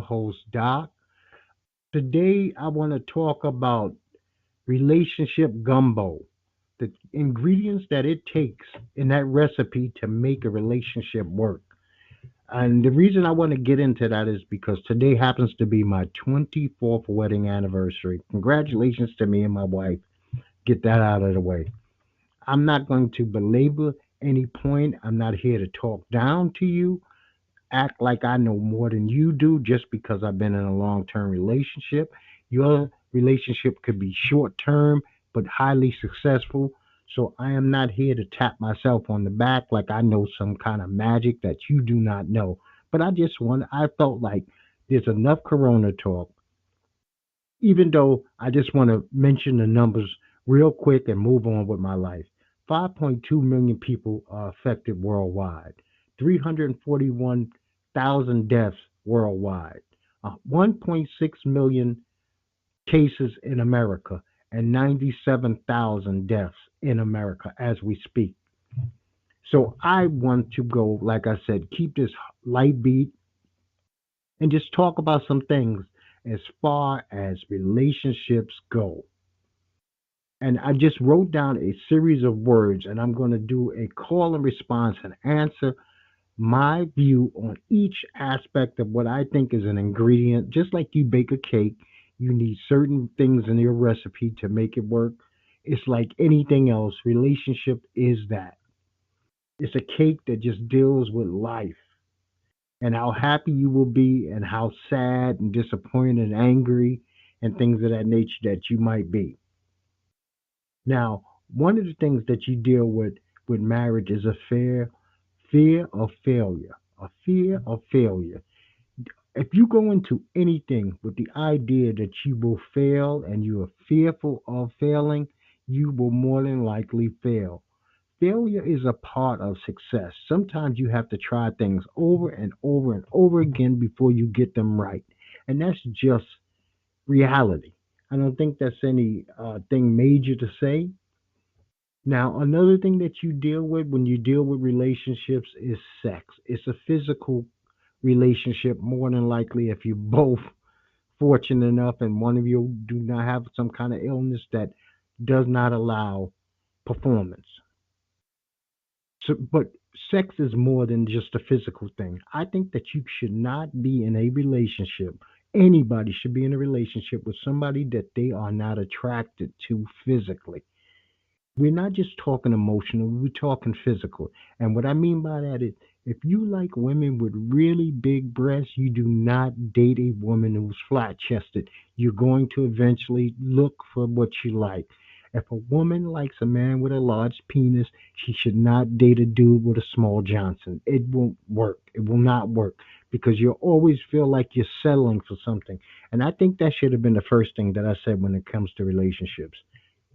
host, Doc. Today, I want to talk about relationship gumbo, the ingredients that it takes in that recipe to make a relationship work. And the reason I want to get into that is because today happens to be my 24th wedding anniversary. Congratulations to me and my wife. Get that out of the way. I'm not going to belabor any point. I'm not here to talk down to you, act like I know more than you do just because I've been in a long term relationship. Your relationship could be short term but highly successful. So I am not here to tap myself on the back like I know some kind of magic that you do not know. But I felt like there's enough corona talk, even though I just want to mention the numbers real quick and move on with my life. 5.2 million people are affected worldwide, 341,000 deaths worldwide, 1.6 million cases in America, and 97,000 deaths in America as we speak. So I want to go, like I said, keep this light beat and just talk about some things as far as relationships go. And I just wrote down a series of words, and I'm going to do a call and response and answer my view on each aspect of what I think is an ingredient. Just like you bake a cake, you need certain things in your recipe to make it work. It's like anything else. Relationship is that. It's a cake that just deals with life and how happy you will be and how sad and disappointed and angry and things of that nature that you might be. Now, one of the things that you deal with marriage is a fear of failure. A fear of failure. If you go into anything with the idea that you will fail and you are fearful of failing, you will more than likely fail. Failure is a part of success. Sometimes you have to try things over and over and over again before you get them right. And that's just reality. I don't think that's any thing major to say. Now, another thing that you deal with when you deal with relationships is sex. It's a physical relationship more than likely if you're both fortunate enough and one of you do not have some kind of illness that does not allow performance. So, but sex is more than just a physical thing. I think that you should not be in a relationship. Anybody should be in a relationship with somebody that they are not attracted to physically. We're not just talking emotional, we're talking physical. And what I mean by that is if you like women with really big breasts, you do not date a woman who's flat chested. You're going to eventually look for what you like. If a woman likes a man with a large penis, she should not date a dude with a small Johnson. It won't work. It will not work because you'll always feel like you're settling for something. And I think that should have been the first thing that I said when it comes to relationships.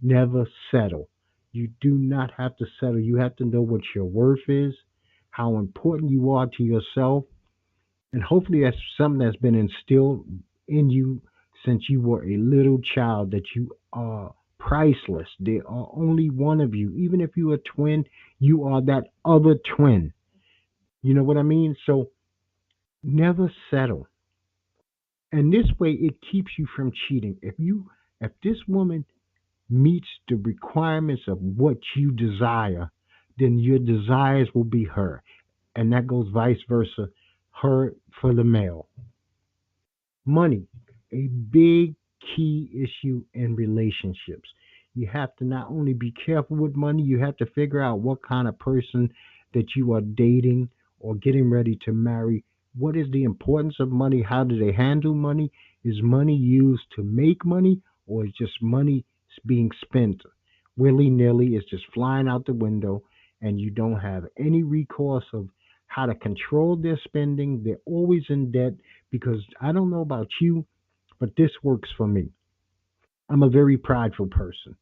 Never settle. You do not have to settle. You have to know what your worth is, how important you are to yourself, and hopefully that's something that's been instilled in you since you were a little child that you are priceless. There are only one of you. Even if you're a twin, you are that other twin. You know what I mean? So never settle. And this way it keeps you from cheating. If this woman meets the requirements of what you desire, then your desires will be her. And that goes vice versa, her for the male. Money, a big key issue in relationships. You have to not only be careful with money, you have to figure out what kind of person that you are dating or getting ready to marry. What is the importance of money? How do they handle money? Is money used to make money or is just money being spent willy nilly? It's just flying out the window and you don't have any recourse of how to control their spending. They're always in debt because I don't know about you, but this works for me. I'm a very prideful person.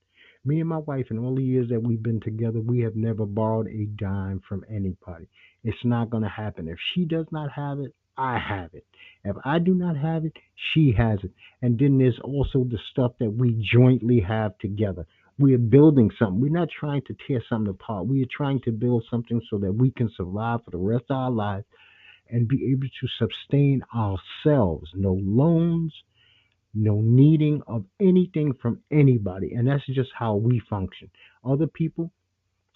Me and my wife, in all the years that we've been together, we have never borrowed a dime from anybody. It's not going to happen. If she does not have it, I have it. If I do not have it, she has it. And then there's also the stuff that we jointly have together. We are building something. We're not trying to tear something apart. We are trying to build something so that we can survive for the rest of our lives and be able to sustain ourselves. No loans, no needing of anything from anybody. And that's just how we function. Other people,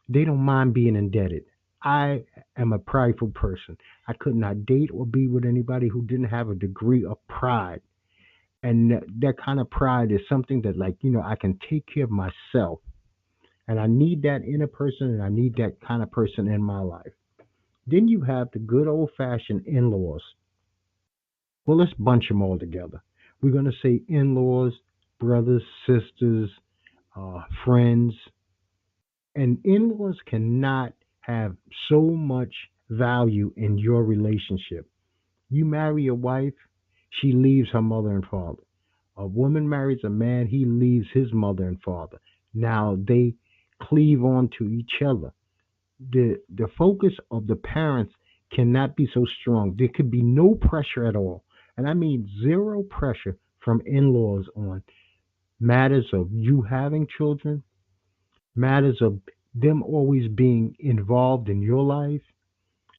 they don't mind being indebted. I am a prideful person. I could not date or be with anybody who didn't have a degree of pride. And that kind of pride is something that, like, I can take care of myself. And I need that in a person, and I need that kind of person in my life. Then you have the good old fashioned in laws. Well, let's bunch them all together. We're going to say in laws, brothers, sisters, friends. And in laws cannot have so much value in your relationship. You marry a wife, she leaves her mother and father. A woman marries a man, he leaves his mother and father. Now they cleave on to each other. The focus of the parents cannot be so strong. There could be no pressure at all. And I mean zero pressure from in laws on matters of you having children, matters of them always being involved in your life.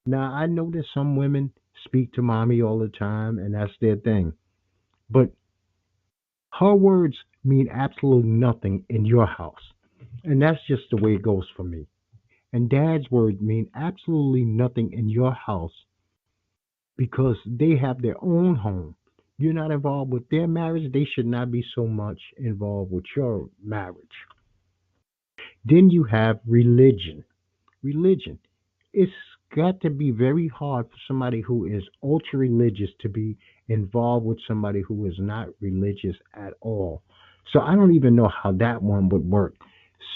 Now, I know that some women speak to mommy all the time, and that's their thing. But her words mean absolutely nothing in your house. And that's just the way it goes for me. And dad's words mean absolutely nothing in your house because they have their own home. You're not involved with their marriage. They should not be so much involved with your marriage. Then you have religion. Religion. It's got to be very hard for somebody who is ultra religious to be involved with somebody who is not religious at all. So I don't even know how that one would work.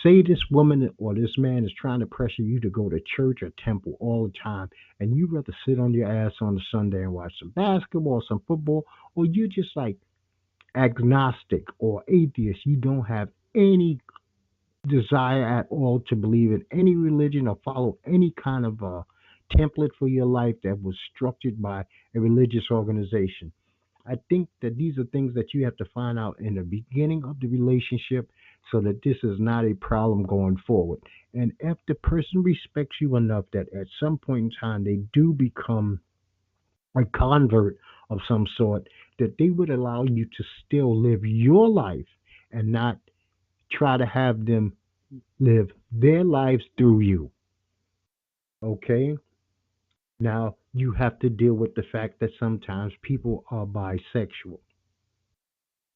Say this woman or this man is trying to pressure you to go to church or temple all the time, and you rather sit on your ass on a Sunday and watch some basketball, some football, or you're just like agnostic or atheist. You don't have any desire at all to believe in any religion or follow any kind of template for your life that was structured by a religious organization. I think that these are things that you have to find out in the beginning of the relationship so that this is not a problem going forward. And if the person respects you enough that at some point in time they do become a convert of some sort, that they would allow you to still live your life and not try to have them live their lives through you. Okay? Now, you have to deal with the fact that sometimes people are bisexual.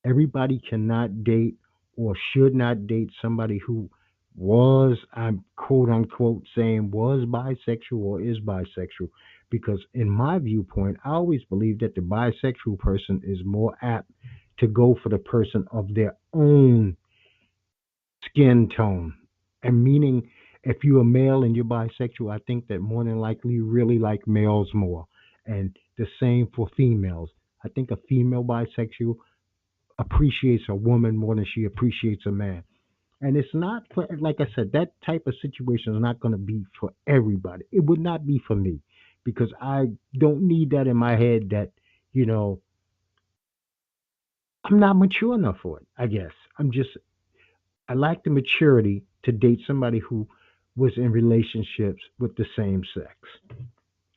Everybody cannot date or should not date somebody who was, I'm quote unquote saying, was bisexual or is bisexual. Because, in my viewpoint, I always believe that the bisexual person is more apt to go for the person of their own skin tone. And meaning, if you're a male and you're bisexual, I think that more than likely you really like males more. And the same for females. I think a female bisexual appreciates a woman more than she appreciates a man. And it's not for, like I said, that type of situation is not going to be for everybody. It would not be for me because I don't need that in my head that, you know, I'm not mature enough for it, I guess. I lack the maturity to date somebody who was in relationships with the same sex.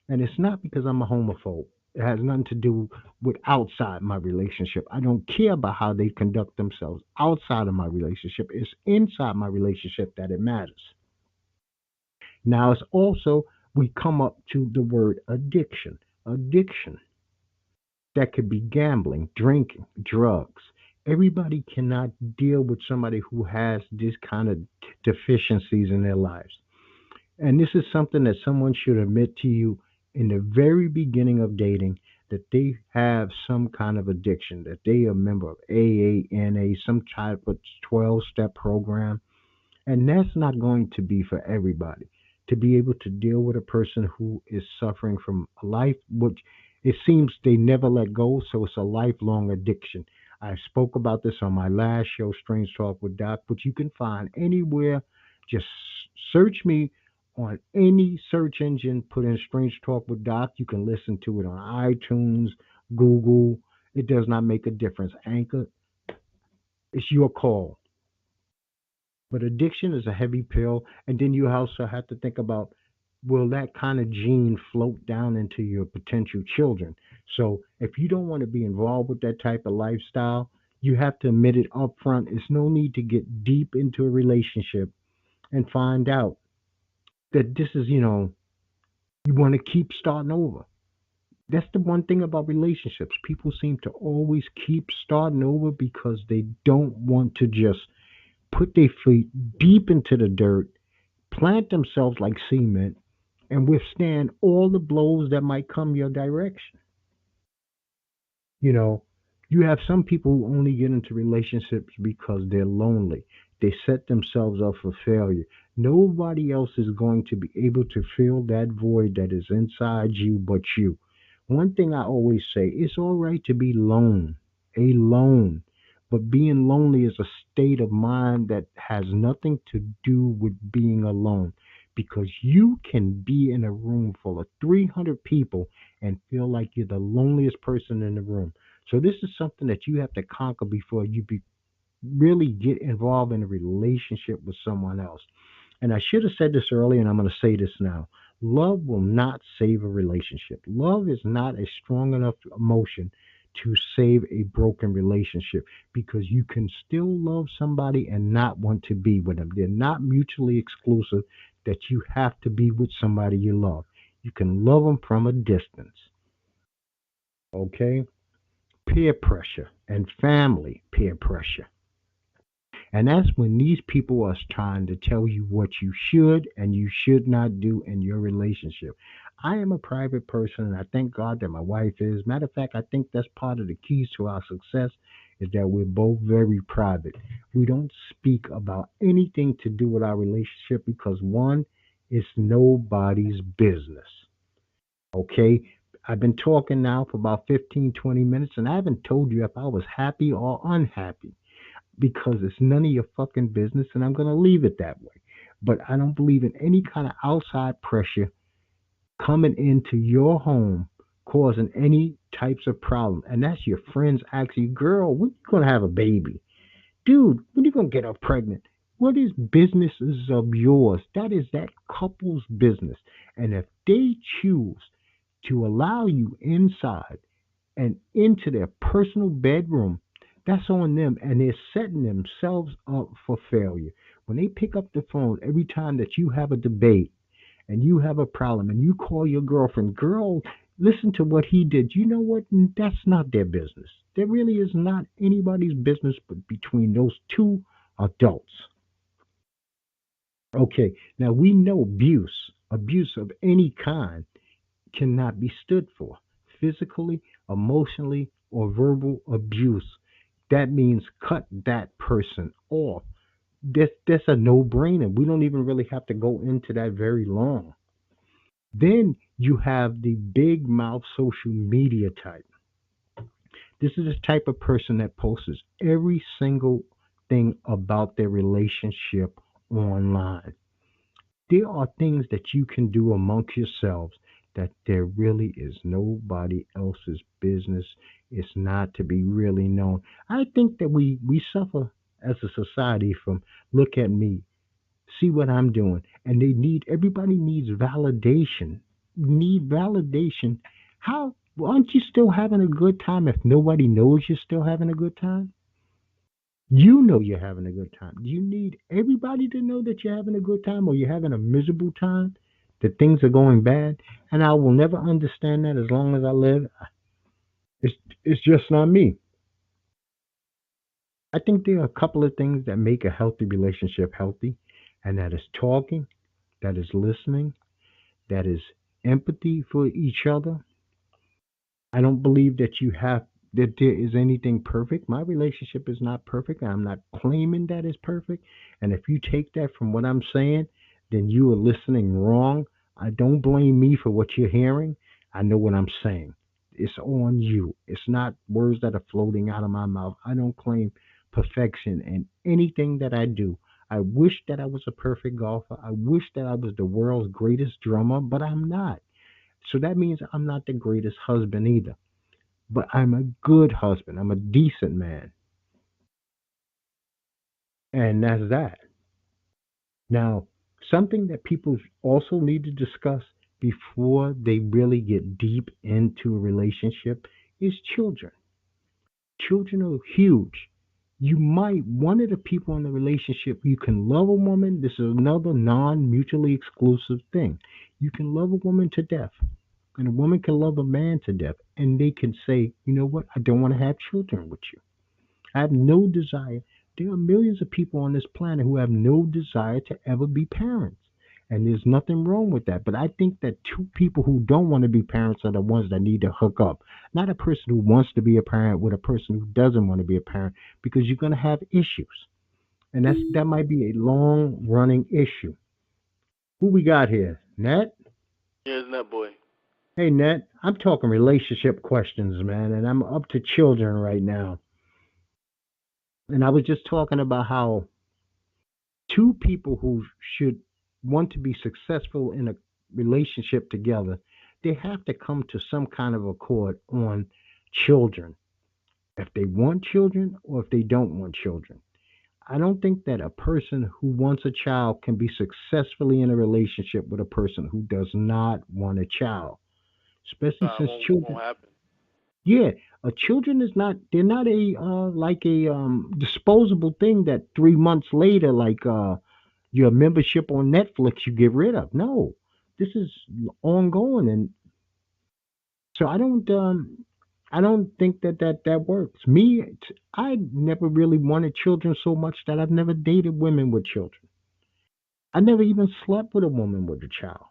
And it's not because I'm a homophobe. It has nothing to do with outside my relationship. I don't care about how they conduct themselves outside of my relationship. It's inside my relationship that it matters. Now, it's also, we come up to the word addiction. Addiction. That could be gambling, drinking, drugs. Everybody cannot deal with somebody who has this kind of deficiencies in their lives. And this is something that someone should admit to you in the very beginning of dating, that they have some kind of addiction, that they are a member of AANA, some type of 12-step program. And that's not going to be for everybody. To be able to deal with a person who is suffering from a life, which it seems they never let go, so it's a lifelong addiction. I spoke about this on my last show, Strange Talk with Doc, which you can find anywhere. Just search me on any search engine, put in Strange Talk with Doc. You can listen to it on iTunes, Google. It does not make a difference. Anchor, it's your call. But addiction is a heavy pill. And then you also have to think about will that kind of gene float down into your potential children? So if you don't want to be involved with that type of lifestyle, you have to admit it up front. It's no need to get deep into a relationship and find out that this is, you want to keep starting over. That's the one thing about relationships. People seem to always keep starting over because they don't want to just put their feet deep into the dirt, plant themselves like cement, and withstand all the blows that might come your direction. You know, you have some people who only get into relationships because they're lonely. They set themselves up for failure. Nobody else is going to be able to fill that void that is inside you but you. One thing I always say, it's all right to be alone. But being lonely is a state of mind that has nothing to do with being alone. Because you can be in a room full of 300 people and feel like you're the loneliest person in the room. So this is something that you have to conquer before you really get involved in a relationship with someone else. And I should have said this earlier, and I'm going to say this now. Love will not save a relationship. Love is not a strong enough emotion to save a broken relationship because you can still love somebody and not want to be with them. They're not mutually exclusive that you have to be with somebody you love. You can love them from a distance. Okay? Peer pressure and family peer pressure. And that's when these people are trying to tell you what you should and you should not do in your relationship. I am a private person, and I thank God that my wife is. Matter of fact, I think that's part of the keys to our success is that we're both very private. We don't speak about anything to do with our relationship because one, it's nobody's business. Okay? I've been talking now for about 15, 20 minutes, and I haven't told you if I was happy or unhappy because it's none of your fucking business, and I'm going to leave it that way. But I don't believe in any kind of outside pressure coming into your home causing any types of problem. And that's your friends asking you, girl, when you going to have a baby? Dude, when you going to get her pregnant? What is businesses of yours? That is that couple's business. And if they choose to allow you inside and into their personal bedroom, that's on them, and they're setting themselves up for failure. When they pick up the phone every time that you have a debate and you have a problem and you call your girlfriend, girl, listen to what he did. You know what? That's not their business. There really is not anybody's business but between those two adults. Okay, now we know abuse of any kind cannot be stood for. Physically, emotionally, or verbal abuse. That means cut that person off. That's a no brainer. We don't even really have to go into that very long. Then you have the big mouth social media type. This is the type of person that posts every single thing about their relationship online. There are things that you can do amongst yourselves that there really is nobody else's business. It's not to be really known. I think that we suffer as a society from look at me, see what I'm doing, and everybody needs validation. Need validation. How aren't you still having a good time if nobody knows you're still having a good time? You know you're having a good time. You need everybody to know that you're having a good time or you're having a miserable time, that things are going bad. And I will never understand that as long as I live. It's, it's just not me. I think there are a couple of things that make a healthy relationship healthy, and that is talking, that is listening, that is empathy for each other. I don't believe that there is anything perfect. My relationship is not perfect. I'm not claiming that it's perfect. And if you take that from what I'm saying, then you are listening wrong. I don't blame me for what you're hearing. I know what I'm saying. It's on you. It's not words that are floating out of my mouth. I don't claim perfection in anything that I do. I wish that I was a perfect golfer. I wish that I was the world's greatest drummer, but I'm not. So that means I'm not the greatest husband either. But I'm a good husband. I'm a decent man. And that's that. Now, Something that people also need to discuss before they really get deep into a relationship is children. Children are huge. You might, one of the people in the relationship, you can love a woman. This is another non mutually exclusive thing. You can love a woman to death, and a woman can love a man to death, and they can say, you know what, I don't want to have children with you. I have no desire. There are millions of people on this planet who have no desire to ever be parents. And there's nothing wrong with that. But I think that two people who don't want to be parents are the ones that need to hook up. Not a person who wants to be a parent with a person who doesn't want to be a parent, because you're going to have issues. And that might be a long running issue. Who we got here? Nat? Here's that boy. Hey, Nat. I'm talking relationship questions, man. And I'm up to children right now. And I was just talking about how two people who should want to be successful in a relationship together, they have to come to some kind of accord on children. If they want children or if they don't want children. I don't think that a person who wants a child can be successfully in a relationship with a person who does not want a child. Especially Nah, it since won't children, happen. yeah, children is not, they're not a like a disposable thing that 3 months later, like your membership on Netflix, you get rid of. No, this is ongoing, and so I don't think that works. I never really wanted children so much that I've never dated women with children. I never even slept with a woman with a child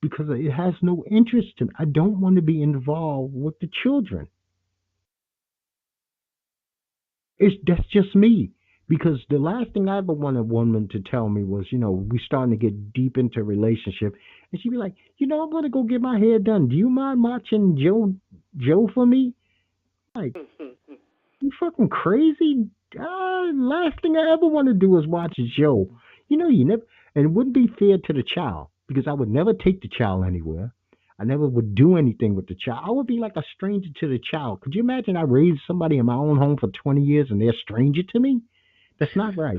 because it has no interest to me. I don't want to be involved with the children. It's That's just me. Because the last thing I ever wanted a woman to tell me was, we starting to get deep into a relationship, and she'd be like, I'm gonna go get my hair done. Do you mind watching Joe for me? Like, you fucking crazy? Last thing I ever want to do is watch Joe. You never, and it wouldn't be fair to the child because I would never take the child anywhere. I never would do anything with the child. I would be like a stranger to the child. Could you imagine I raised somebody in my own home for 20 years and they're a stranger to me? That's not right.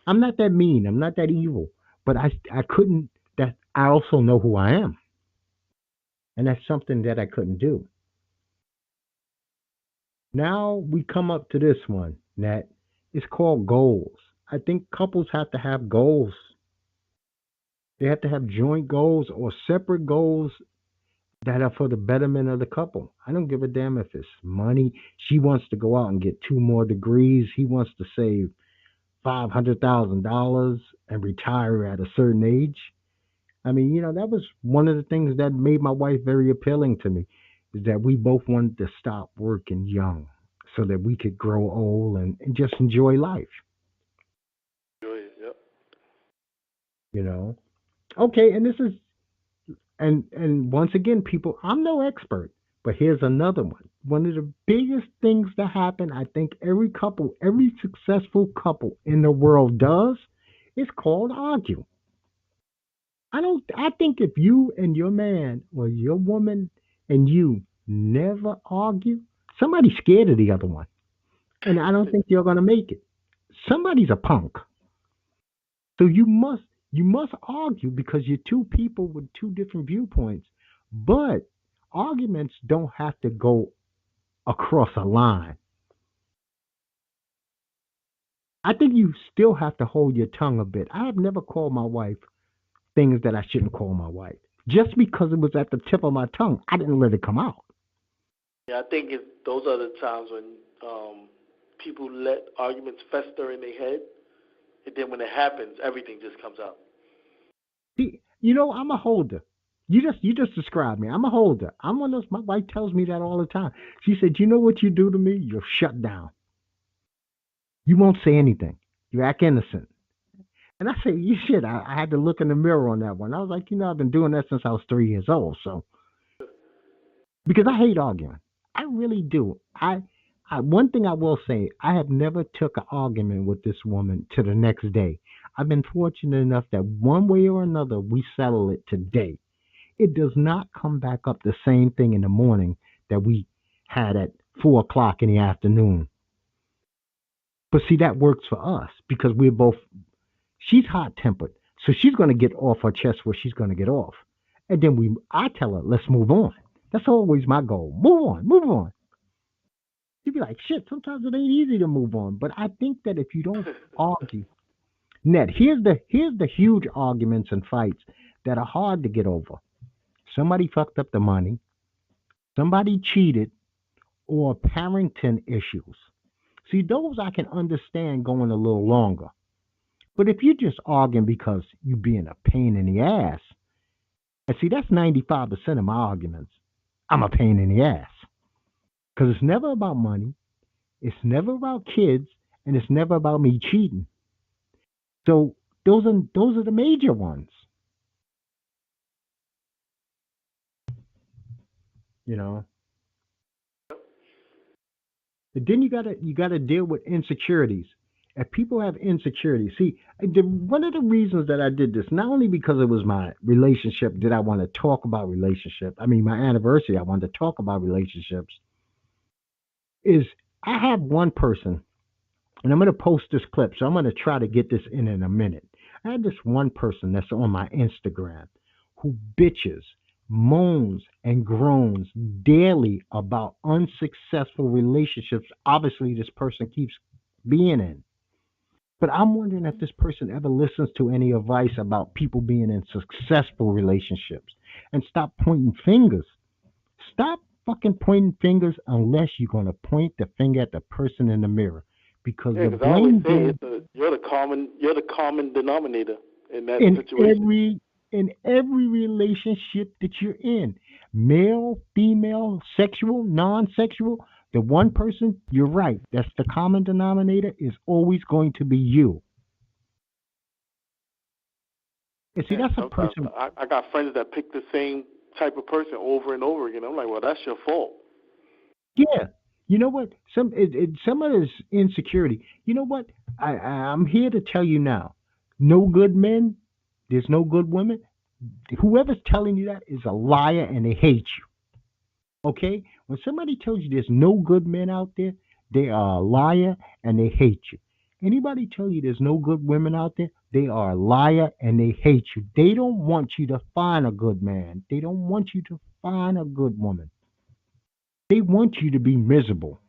I'm not that mean. I'm not that evil. But I couldn't. That I also know who I am, and that's something that I couldn't do. Now we come up to this one, Nat. It's called goals. I think couples have to have goals. They have to have joint goals or separate goals that are for the betterment of the couple. I don't give a damn if it's money. She wants to go out and get two more degrees. He wants to save $500,000 and retire at a certain age. I mean, that was one of the things that made my wife very appealing to me, is that we both wanted to stop working young so that we could grow old and just enjoy life, Enjoy it. Yep. you know. Okay, and this is and once again, people, I'm no expert, but here's another one. One of the biggest things that happen, I think every successful couple in the world does, is called argue. I think if you and your man or your woman and you never argue, somebody's scared of the other one. And I don't think you're gonna make it. Somebody's a punk. So you must argue because you're two people with two different viewpoints. But arguments don't have to go across a line. I think you still have to hold your tongue a bit. I have never called my wife things that I shouldn't call my wife. Just because it was at the tip of my tongue, I didn't let it come out. Yeah, I think those are the times when people let arguments fester in their head, and then when it happens, everything just comes out. See, I'm a holder. You just described me. I'm a holder. I'm one of those. My wife tells me that all the time. She said, "You know what you do to me? You'll shut down. You won't say anything. You act innocent." And I say, "You shit." I had to look in the mirror on that one. I was like, I've been doing that since I was 3 years old. So because I hate arguing, I really do. One thing I will say, I have never took an argument with this woman to the next day. I've been fortunate enough that one way or another we settle it today. It does not come back up the same thing in the morning that we had at 4 o'clock in the afternoon. But see, that works for us because we're both. She's hot tempered, So she's going to get off her chest what she's going to get off. And then I tell her, let's move on. That's always my goal. Move on, move on. You'd be like, shit, sometimes it ain't easy to move on. But I think that if you don't argue, Ned, here's the huge arguments and fights that are hard to get over. Somebody fucked up the money, somebody cheated, or parenting issues. See, those I can understand going a little longer. But if you're just arguing because you being a pain in the ass, and see, that's 95% of my arguments. I'm a pain in the ass. Because it's never about money, it's never about kids, and it's never about me cheating. So those are the major ones, you know. And then you gotta deal with insecurities. If people have insecurities, see, one of the reasons that I did this, not only because it was my relationship, did I want to talk about relationship. I mean, my anniversary, I wanted to talk about relationships. Is I have one person, and I'm going to post this clip, so I'm going to try to get this in a minute. I had this one person that's on my Instagram who bitches, moans, and groans daily about unsuccessful relationships. Obviously, this person keeps being in. But I'm wondering if this person ever listens to any advice about people being in successful relationships and stop pointing fingers. Stop fucking pointing fingers unless you're going to point the finger at the person in the mirror. Because Yeah, the because I always blame say game you're the common denominator in that in situation. every relationship that you're in, male, female, sexual, non-sexual, the one person, you're right, that's the common denominator is always going to be you. And see, Yeah, that's a sometimes person. I got friends that pick the same type of person over and over again. I'm like, well, that's your fault. Yeah. You know what? Some of this insecurity. You know what? I'm here to tell you now. No good men. There's no good women. Whoever's telling you that is a liar, and they hate you. Okay? When somebody tells you there's no good men out there, they are a liar and they hate you. Anybody tell you there's no good women out there, they are a liar and they hate you. They don't want you to find a good man. They don't want you to find a good woman. They want you to be miserable.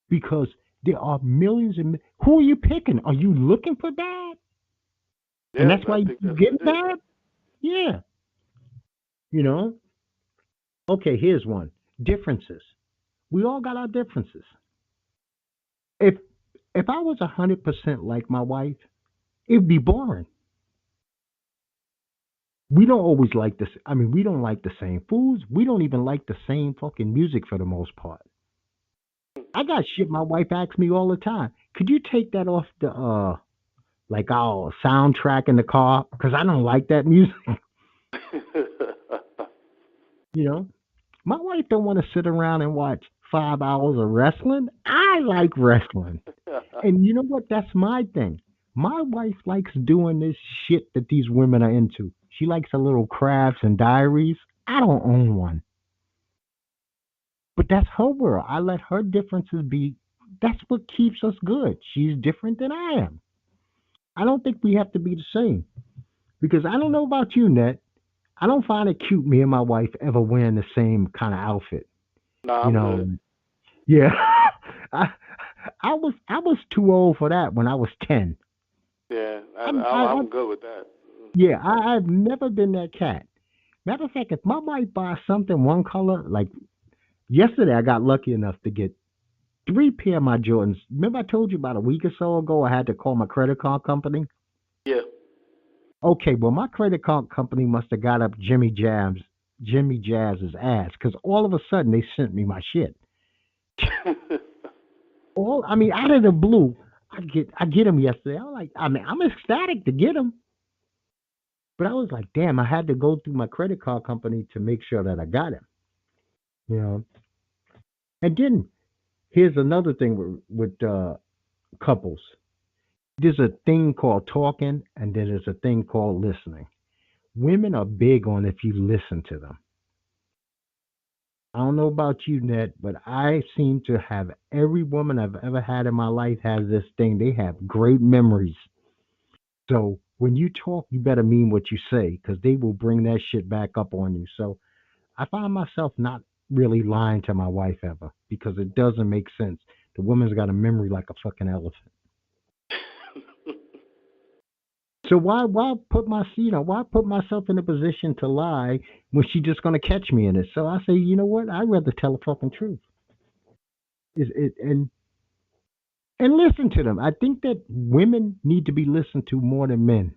Because there are millions and who are you picking? Are you looking for that? And Yeah, that's I why think you that's what get it is. that? Yeah. You know? Okay, here's one. Differences. We all got our differences. If if I was 100% like my wife, it'd be boring. We don't always like this. I mean, we don't like the same foods. We don't even like the same fucking music for the most part. I got shit my wife asks me all the time. Could you take that off the like our soundtrack in the car? Because I don't like that music. You know, my wife don't want to sit around and watch 5 hours of wrestling. I like wrestling, and you know what? That's my thing. My wife likes doing this shit that these women are into. She likes her little crafts and diaries. I don't own one, but that's her world. I let her differences be. That's what keeps us good. She's different than I am. I don't think we have to be the same because I don't know about you, Net. I don't find it cute me and my wife ever wearing the same kind of outfit. Nah, You I'm know, good. yeah. I I was too old for that when I was 10. Yeah, I I'm good with that. yeah, I've never been that cat. Matter of fact, if my wife buys something one color, like yesterday, I got lucky enough to get three pair of my Jordans. Remember I told you about a week or so ago I had to call my credit card company? Yeah. Okay, well my credit card company must have got up Jimmy Jazz's ass because all of a sudden they sent me my shit. All I mean, out of the blue, I get them yesterday. I'm ecstatic to get them, but I was like, damn, I had to go through my credit card company to make sure that I got him. You know, and then here's another thing with couples. There's a thing called talking, and then there's a thing called listening. Women are big on if you listen to them. I don't know about you, Ned, but I seem to have every woman I've ever had in my life has this thing. They have great memories. So when you talk, you better mean what you say because they will bring that shit back up on you. So I find myself not really lying to my wife ever because it doesn't make sense. The woman's got a memory like a fucking elephant. So why put myself in a position to lie when she's just gonna catch me in it? So I say, you know what? I'd rather tell the fucking truth. Is it and listen to them. I think that women need to be listened to more than men.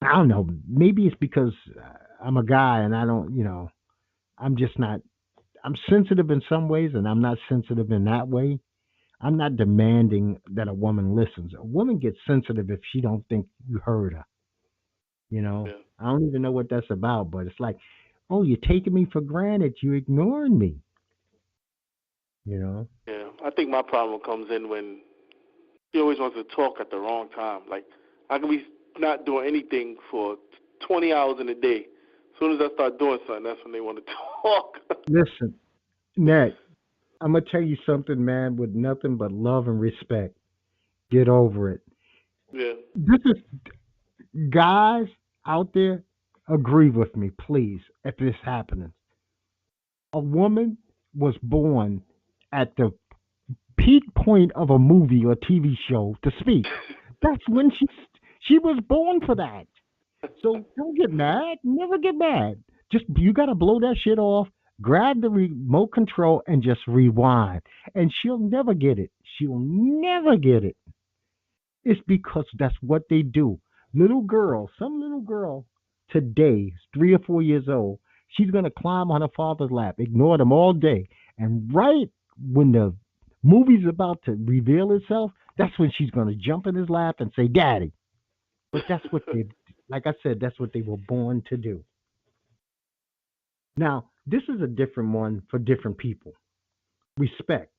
I don't know. Maybe it's because I'm a guy and I don't, I'm just not. I'm sensitive in some ways, and I'm not sensitive in that way. I'm not demanding that a woman listens. A woman gets sensitive if she don't think you heard her. Yeah. I don't even know what that's about, but it's like, oh, you're taking me for granted. You ignoring me. You know. Yeah. I think my problem comes in when he always wants to talk at the wrong time. Like, I can be not doing anything for 20 hours in a day. As soon as I start doing something, that's when they want to talk. Listen, Nat, I'm gonna tell you something, man, with nothing but love and respect. Get over it. Yeah. This is guys out there. Agree with me, please. If this happening, a woman was born at the peak point of a movie or TV show to speak. That's when she was born for that. So don't get mad. Never get mad. Just you gotta blow that shit off. Grab the remote control and just rewind. And she'll never get it. She'll never get it. It's because that's what they do. Some little girl today, 3 or 4 years old, she's gonna climb on her father's lap, ignore them all day, and right when the movie's about to reveal itself, that's when she's gonna jump in his lap and say, "Daddy." But that's what they, like I said, that's what they were born to do. Now, this is a different one for different people. Respect.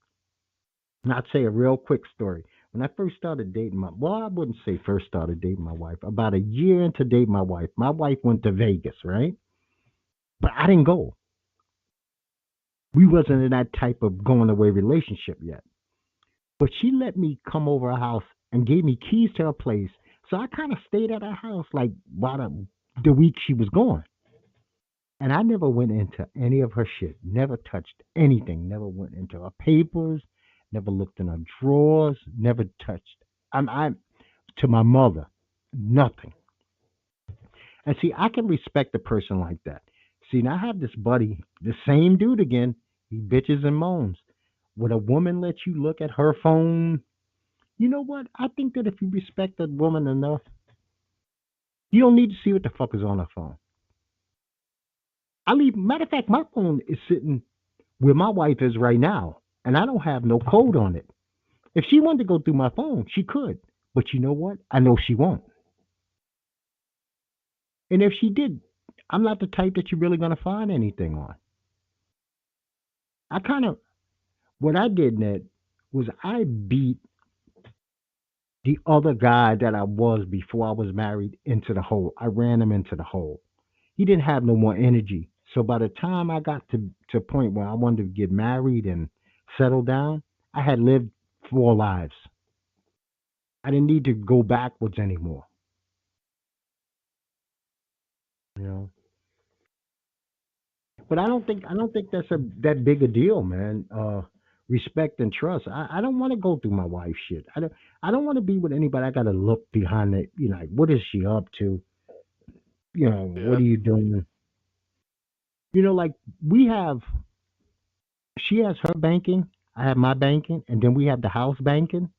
And I'd say a real quick story. When I first started dating I wouldn't say first started dating my wife. About a year into dating my wife went to Vegas, right? But I didn't go. We wasn't in that type of going away relationship yet. But she let me come over her house and gave me keys to her place. So I kind of stayed at her house like while the week she was gone. And I never went into any of her shit. Never touched anything. Never went into her papers. Never looked in her drawers. Never touched. I'm to my mother. Nothing. And see, I can respect a person like that. See, now I have this buddy, the same dude again. He bitches and moans. Would a woman let you look at her phone? You know what? I think that if you respect that woman enough, you don't need to see what the fuck is on her phone. Matter of fact, my phone is sitting where my wife is right now, and I don't have no code on it. If she wanted to go through my phone, she could. But you know what? I know she won't. And if she did, I'm not the type that you're really going to find anything on. I kind of, what I did, Ned, was I beat the other guy that I was before I was married into the hole. I ran him into the hole. He didn't have no more energy. So by the time I got to a point where I wanted to get married and settle down, I had lived 4 lives. I didn't need to go backwards anymore. You know. But I don't think that's that big a deal, man. Respect and trust. I don't want to go through my wife's shit. I don't want to be with anybody. I got to look behind it. Like what is she up to? Yeah. What are you doing? Like we have. She has her banking. I have my banking, and then we have the house banking.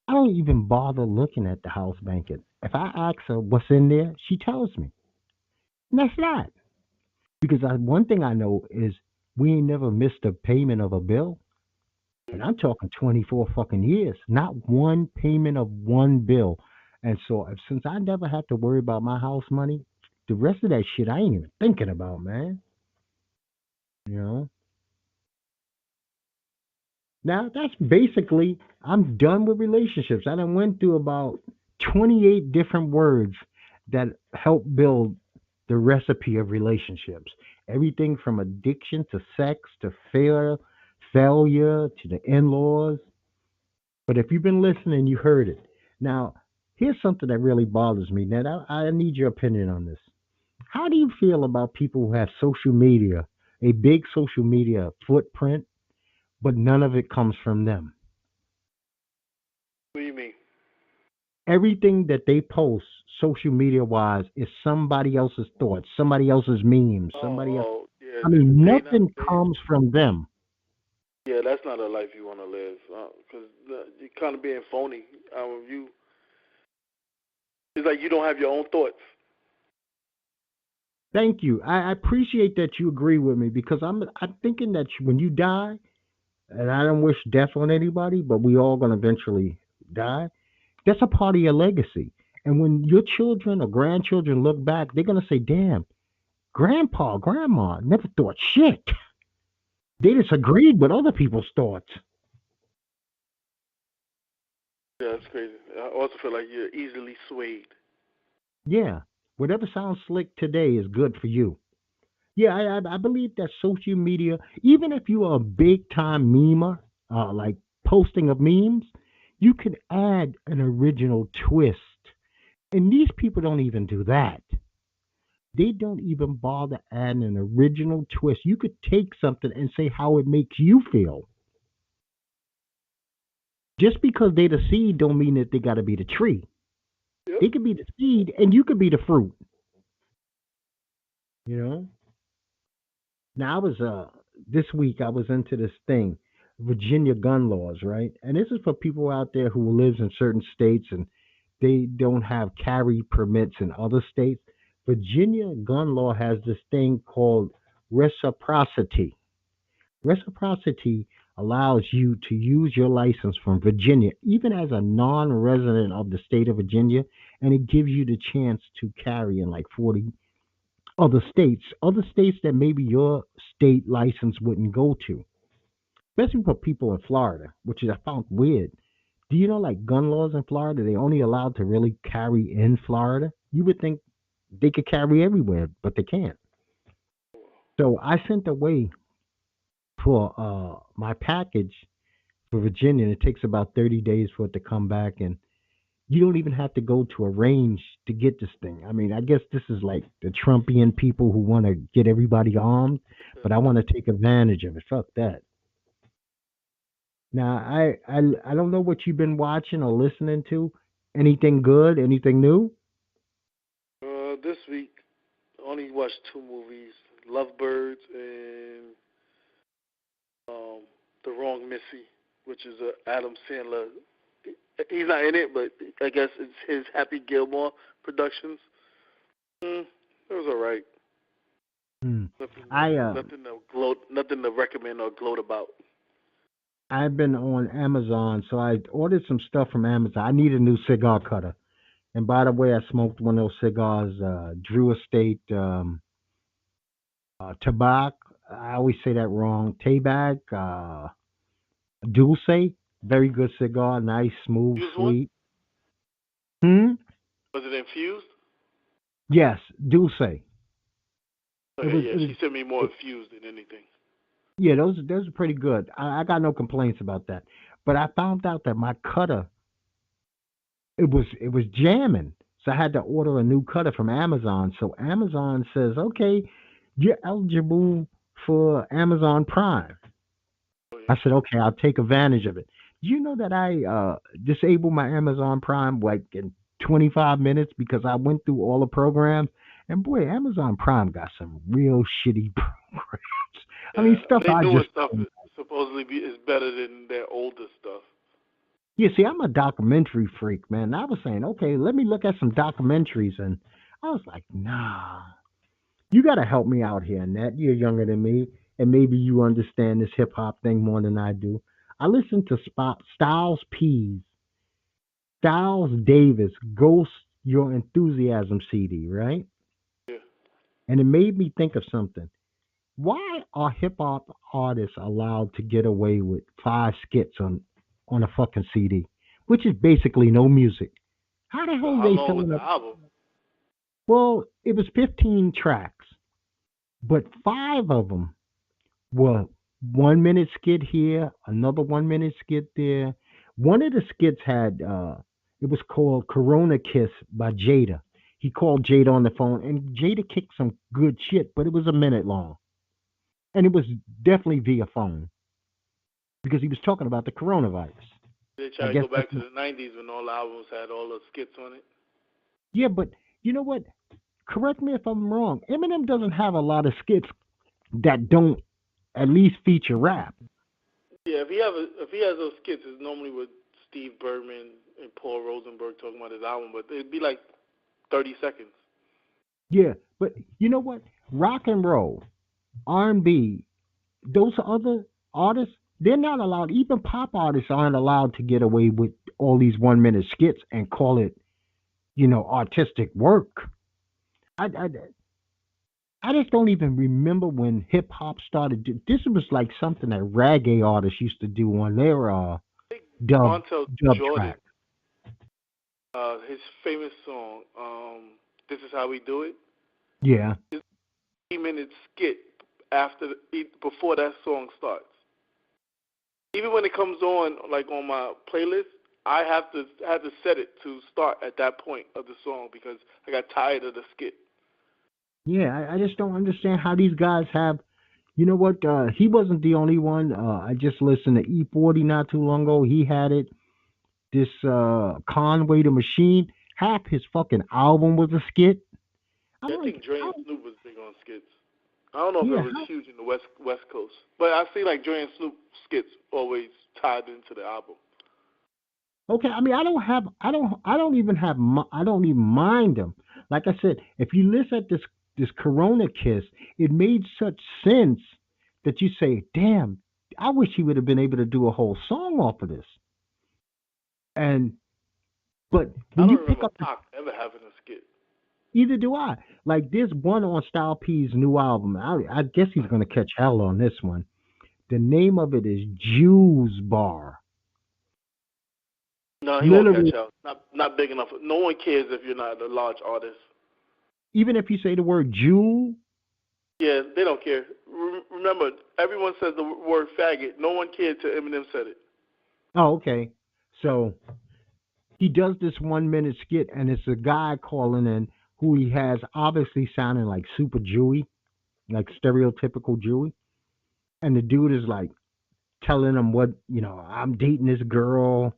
I don't even bother looking at the house banking. If I ask her what's in there, she tells me. And that's that. Because one thing I know is we ain't never missed a payment of a bill. And I'm talking 24 fucking years. Not one payment of one bill. And so since I never had to worry about my house money, the rest of that shit I ain't even thinking about, man. You know? Now that's basically I'm done with relationships. I done went through about 28 different words that help build the recipe of relationships. Everything from addiction to sex to failure to the in-laws. But if you've been listening, you heard it. Now, Here's something that really bothers me, Ned. I need your opinion on this. How do you feel about people who have social media, a big social media footprint, but none of it comes from them? What do you mean? Everything that they post, social media wise, is somebody else's thoughts, somebody else's memes, somebody else. Yeah. I mean, They not. nothing comes from them. Yeah, that's not a life you want to live. Because you're kind of being phony. You. It's like you don't have your own thoughts. Thank you. I appreciate that you agree with me because I'm thinking that when you die, and I don't wish death on anybody, but we all gonna eventually die. That's a part of your legacy. And when your children or grandchildren look back, they're gonna say, "Damn, grandpa, grandma never thought shit. They disagreed with other people's thoughts." Yeah, that's crazy. I also feel like you're easily swayed. Yeah, whatever sounds slick today is good for you. Yeah, I believe that social media, even if you are a big time memer, like posting of memes, you can add an original twist. And these people don't even do that. They don't even bother adding an original twist. You could take something and say how it makes you feel. Just because they the seed don't mean that they got to be the tree. Yep. They could be the seed and you could be the fruit. You know. Now I was this week I was into this thing, Virginia gun laws, right? And this is for people out there who lives in certain states and they don't have carry permits in other states. Virginia gun law has this thing called reciprocity. Reciprocity allows you to use your license from Virginia, even as a non resident of the state of Virginia, and it gives you the chance to carry in like 40 other states that maybe your state license wouldn't go to, especially for people in Florida, which is I found weird. Do you know like gun laws in Florida, they only allowed to really carry in Florida? You would think they could carry everywhere, but they can't. So I sent away for my package for Virginia, and it takes about 30 days for it to come back. And you don't even have to go to a range to get this thing. I mean, I guess this is like the Trumpian people who want to get everybody armed, but I want to take advantage of it. Fuck that. Now, I don't know what you've been watching or listening to. Anything good? Anything new? This week, I only watched two movies: Lovebirds and um, The Wrong Missy, which is a Adam Sandler. He's not in it, but I guess it's his Happy Gilmore Productions. It was alright. Hmm. Nothing, I nothing to recommend or gloat about. I've been on Amazon, so I ordered some stuff from Amazon. I need a new cigar cutter. And by the way, I smoked one of those cigars, Drew Estate Tabac. I always say that wrong. Tabac, Dulce. Very good cigar. Nice, smooth, Infused one? sweet. Hmm. Was it infused? Yes, Dulce. It Okay, was. yeah, It was. she sent me more It, infused than anything. yeah, those are pretty good. I got no complaints about that. But I found out that my cutter it was jamming. So I had to order a new cutter from Amazon. So Amazon says, okay, you're eligible for Amazon Prime. Oh I yeah. said, okay, I'll take advantage of it. Do you know that I disabled my Amazon Prime like in 25 minutes because I went through all the programs? And boy, Amazon Prime got some real shitty programs. I mean, Yeah, stuff their I newer just stuff is supposedly is better than their older stuff. yeah. See, I'm a documentary freak, man. I was saying, okay, let me look at some documentaries, and I was like, nah, you got to help me out here, Nat. You're younger than me, and maybe you understand this hip hop thing more than I do. I listened to Styles P's Styles Davis Ghost Your Enthusiasm CD, right? Yeah. And it made me think of something. Why are hip hop artists allowed to get away with five skits on a fucking CD, which is basically no music? How the But hell are how they long was filling the up? album? Well, it was 15 tracks, but five of them were 1 minute skit here, another 1 minute skit there. One of the skits had It was called Corona Kiss by Jada. He called Jada on the phone, and Jada kicked some good shit, but it was a minute long, and it was definitely via phone because he was talking about the coronavirus. They I try to guess go that's back to the 90s when all the albums had all the skits on it. yeah, but you know what? Correct me if I'm wrong. Eminem doesn't have a lot of skits that don't at least feature rap. Yeah, if he has those skits, it's normally with Steve Berman and Paul Rosenberg talking about his album, but it'd be like 30 seconds. Yeah, but you know what? Rock and roll, R&B, those other artists, they're not allowed. Even pop artists aren't allowed to get away with all these 1 minute skits and call it, artistic work. I I just don't even remember when hip hop started. This was like something that reggae artists used to do on their I think dub Montel dub Jordan, track. his famous song, "This Is How We Do It," Yeah, is a 3-minute skit before that song starts. Even when it comes on, like on my playlist, I have to set it to start at that point of the song because I got tired of the skit. yeah. I just don't understand how these guys have. You know what? He wasn't the only one. I just listened to E40 not too long ago. He had it. This Conway the Machine. Half his fucking album was a skit. I'm I like, think Dre and Snoop was big on skits. I don't know if it yeah, was huge in the West Coast, but I see like Dre and Snoop skits always tied into the album. okay, I mean, I don't even have, I don't even mind them. Like I said, if you listen at this Corona Kiss, it made such sense that you say, "Damn, I wish he would have been able to do a whole song off of this." And but I when you don't pick remember up, Pac ever having a skit. either do I. Like this one on Style P's new album. I guess he's gonna catch hell on this one. The name of it is Jews Bar. No, he won't catch Literally, out. Not big enough. No one cares if you're not a large artist. even if you say the word Jew. Yeah, they don't care. Remember, everyone says the word faggot. No one cared till Eminem said it. Oh, okay. So he does this 1 minute skit, and it's a guy calling in who he has obviously sounding like super Jewy, like stereotypical Jewy. And the dude is like telling him what, I'm dating this girl,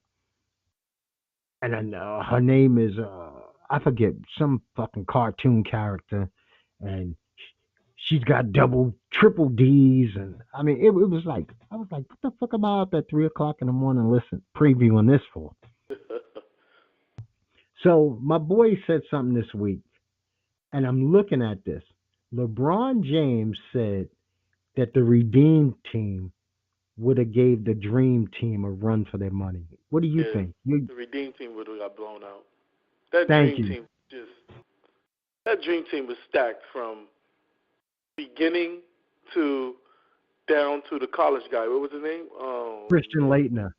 and then her name is, I forget, some fucking cartoon character, and she's got double, triple D's. And I mean, it was like, I was like, what the fuck am I up at 3 o'clock in the morning listen, previewing this for? So my boy said something this week, and I'm looking at this. LeBron James said that the Redeem Team would have gave the Dream Team a run for their money. What do you Yeah, think? You the Redeem Team would have got blown out. That thank Dream you. Team that Dream Team was stacked from beginning to down to the college guy. What was his name? Oh Christian man, Leitner.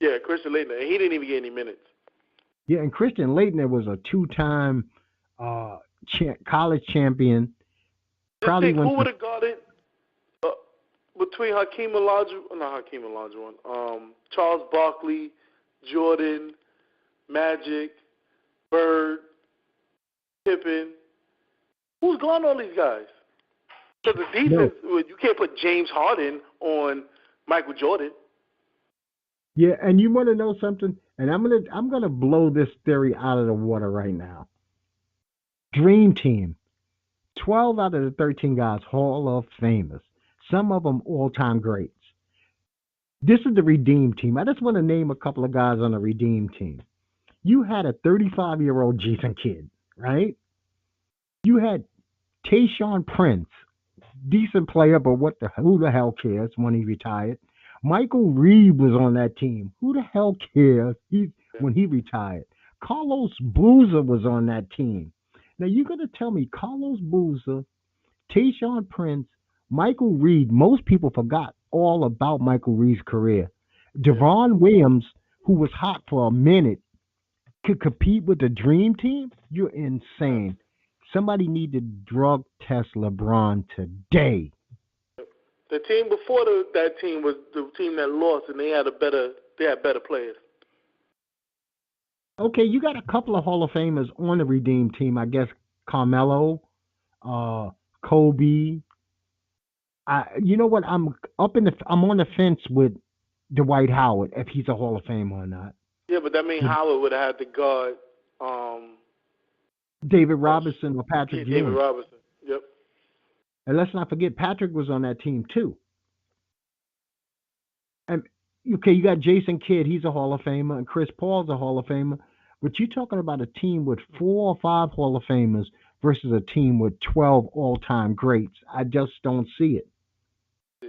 yeah, Christian Laettner. And he didn't even get any minutes. Yeah, and Christian Leitner was a two-time uh, college champion. Just Probably think, went who to would have got it uh, between Hakeem Olajuwon, not Hakeem Olajuwon, Charles Barkley, Jordan, Magic, Bird, Pippen. Who's gone all these guys? Because the no. defense, you can't put James Harden on Michael Jordan. Yeah, and you want to know something? And I'm gonna blow this theory out of the water right now. Dream Team. 12 out of the 13 guys Hall of Famers. Some of them all-time greats. This is the Redeem Team. I just want to name a couple of guys on the Redeem Team. You had a 35-year-old Jason Kidd, right? You had Tayshaun Prince, decent player, but who the hell cares when he retired? Michael Reed was on that team. Who the hell cares when he retired? Carlos Boozer was on that team. Now you're gonna tell me Carlos Boozer, Tayshaun Prince, Michael Reed. Most people forgot all about Michael Reed's career. Yeah. Devon Williams, who was hot for a minute, could compete with the Dream Team? You're No. insane. Somebody need to drug test LeBron today. The team before that team was the team that lost, and they had better players. Okay, you got a couple of Hall of Famers on the Redeem team. I guess Carmelo, uh, Kobe. You know what? I'm on the fence with Dwight Howard if he's a Hall of Famer or not. Yeah, but that means With Howard would have had to guard, um, David oh, Robinson or yeah, Patrick David Ewing. Robinson. Yep. And let's not forget Patrick was on that team too. And okay, you got Jason Kidd, he's a Hall of Famer, and Chris Paul's a Hall of Famer. But you're talking about a team with 4 or 5 Hall of Famers versus a team with 12 all-time greats. I just don't see it. E-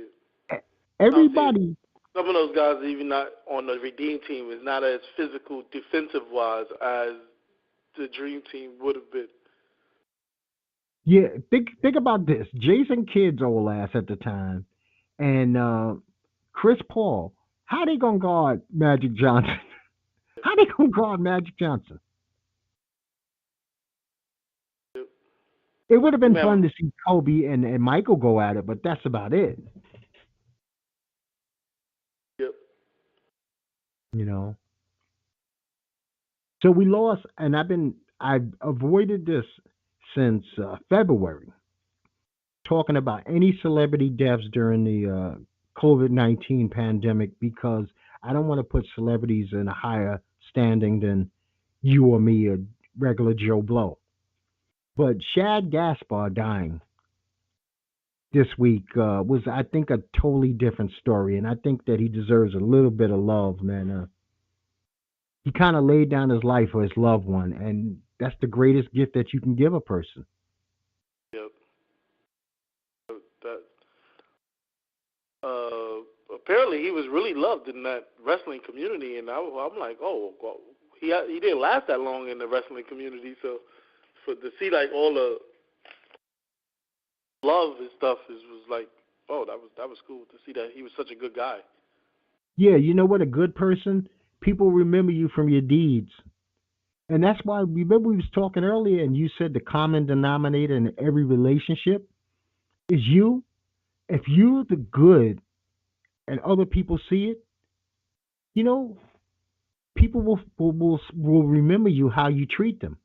I don't see it. Everybody, Some of those guys, even not on the Redeem team, is not as physical, defensive-wise as the Dream Team would have been. yeah. Think about this: Jason Kidd's old ass at the time, and Chris Paul. How they gonna guard Magic Johnson? How they gonna guard Magic Johnson? Yep. It would have been Remember, fun to see Kobe and Michael go at it, but that's about it. yep. You know. So we lost, and I've avoided this since February, talking about any celebrity deaths during the COVID-19 pandemic because I don't want to put celebrities in a higher standing than you or me or regular Joe Blow. But Shad Gaspar dying this week was, I think, a totally different story, and I think that he deserves a little bit of love, man. He kind of laid down his life for his loved one, and that's the greatest gift that you can give a person. Yep. That apparently he was really loved in that wrestling community, and I'm like, oh, well, he didn't last that long in the wrestling community, so for to see like all the love and stuff was like, oh, that was cool to see that he was such a good guy. Yeah, you know what? A good person, people remember you from your deeds, and that's why. Remember we was talking earlier, and you said the common denominator in every relationship is you. If you're the good, and other people see it, you know, people will remember you how you treat them.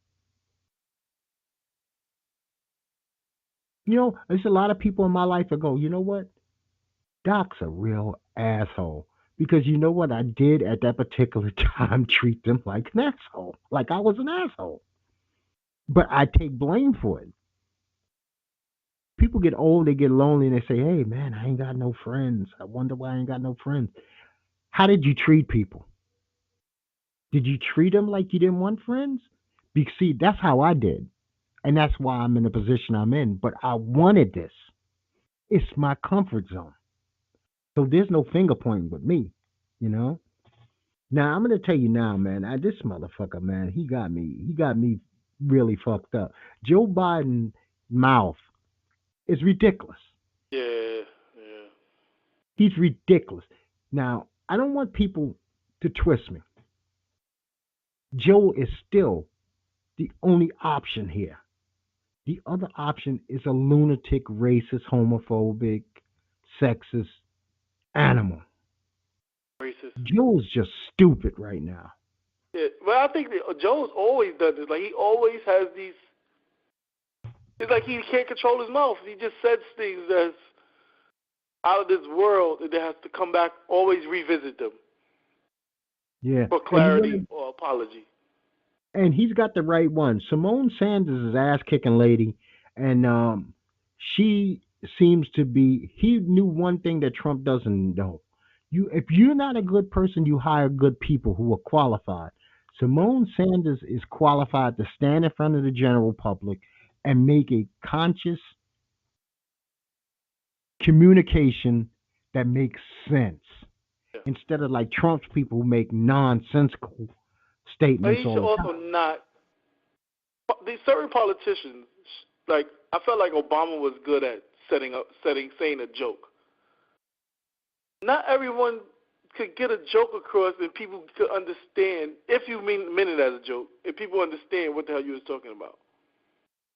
You know, there's a lot of people in my life that go, you know what? Doc's a real asshole. Because you know what I did at that particular time? Treat them like an asshole. Like I was an asshole. But I take blame for it. People get old, they get lonely, and they say, hey, man, I ain't got no friends. I wonder why I ain't got no friends. How did you treat people? Did you treat them like you didn't want friends? Because, see, that's how I did. And that's why I'm in the position I'm in. But I wanted this. It's my comfort zone. So there's no finger pointing with me, you know? Now I'm gonna tell you now, man. This motherfucker, man, he got me really fucked up. Joe Biden mouth is ridiculous. Yeah, yeah. He's ridiculous. Now I don't want people to twist me. Joe is still the only option here. The other option is a lunatic, racist, homophobic, sexist animal. Racist. Joe is just stupid right now. Yeah, well, I think that Joe's always done this. Like he always has these. It's like he can't control his mouth. He just says things that's out of this world, and they has to come back, always revisit them Yeah, for and you clarity want or apology. and he's got the right one. Simone Sanders is ass kicking lady, and she seems to be. He knew one thing that Trump doesn't know. If you're not a good person, you hire good people who are qualified. Simone Sanders is qualified to stand in front of the general public and make a conscious communication that makes sense Yeah. instead of like Trump's people who make nonsensical But statements he all should the also time. not. These certain politicians, like I felt like Obama was good at saying a joke. Not everyone could get a joke across, and people could understand if you meant it as a joke. If people understand what the hell you was talking about.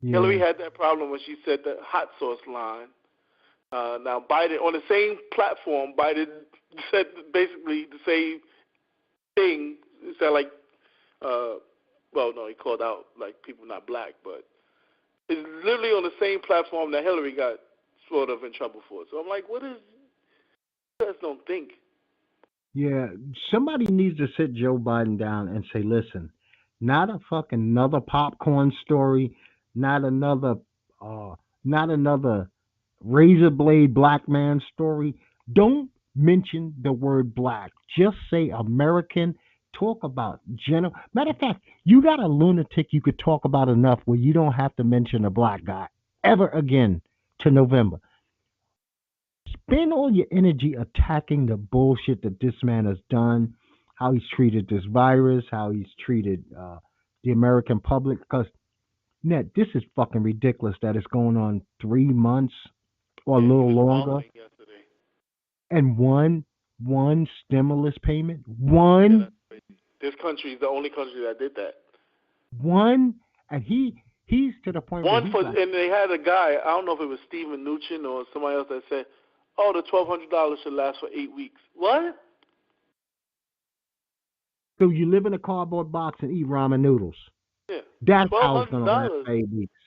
Hillary Yeah. had that problem when she said the hot sauce line. Now Biden on the same platform, Biden said basically the same thing. It sounded like Well, no, he called out like people not black, but it's literally on the same platform that Hillary got sort of in trouble for. So I'm like, what is? You guys don't think. Yeah, somebody needs to sit Joe Biden down and say, listen, not a fucking another popcorn story, not another uh not another razor blade black man story. Don't mention the word black. Just say American. Talk about general. Matter of fact, you got a lunatic you could talk about enough where you don't have to mention a black guy ever again to November. Spend all your energy attacking the bullshit that this man has done, how he's treated this virus, how he's treated the American public. Because, Ned, this is fucking ridiculous that it's going on 3 months or a Yeah, he little was longer, mumbling yesterday. and one stimulus payment, Yeah, one, that's crazy. This country is the only country that did that. one, and he's to the point where One he's for, like, and they had a guy. I don't know if it was Stephen Mnuchin or somebody else that said, "Oh, the $1,200 should last for 8 weeks." What? so you live in a cardboard box and eat ramen noodles. Yeah, That's twelve how it's hundred going to last dollars. for 8 weeks.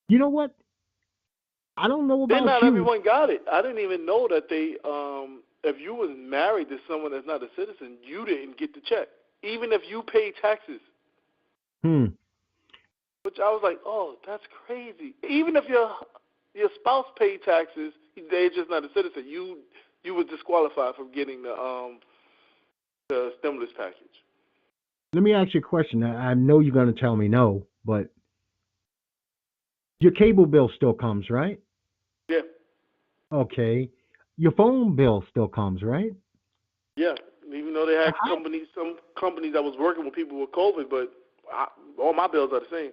You know what? I don't know Then about not you. everyone got it. I didn't even know that they. If you was married to someone that's not a citizen, you didn't get the check, even if you paid taxes. Hmm. Which I was like, oh, that's crazy. Even if your spouse paid taxes, they're just not a citizen. You were disqualified from getting the stimulus package. Let me ask you a question. I know you're going to tell me no, but your cable bill still comes, right? Yeah, Okay. Your phone bill still comes, right? yeah. Even though they had How? some companies that was working with people with COVID, but all my bills are the same.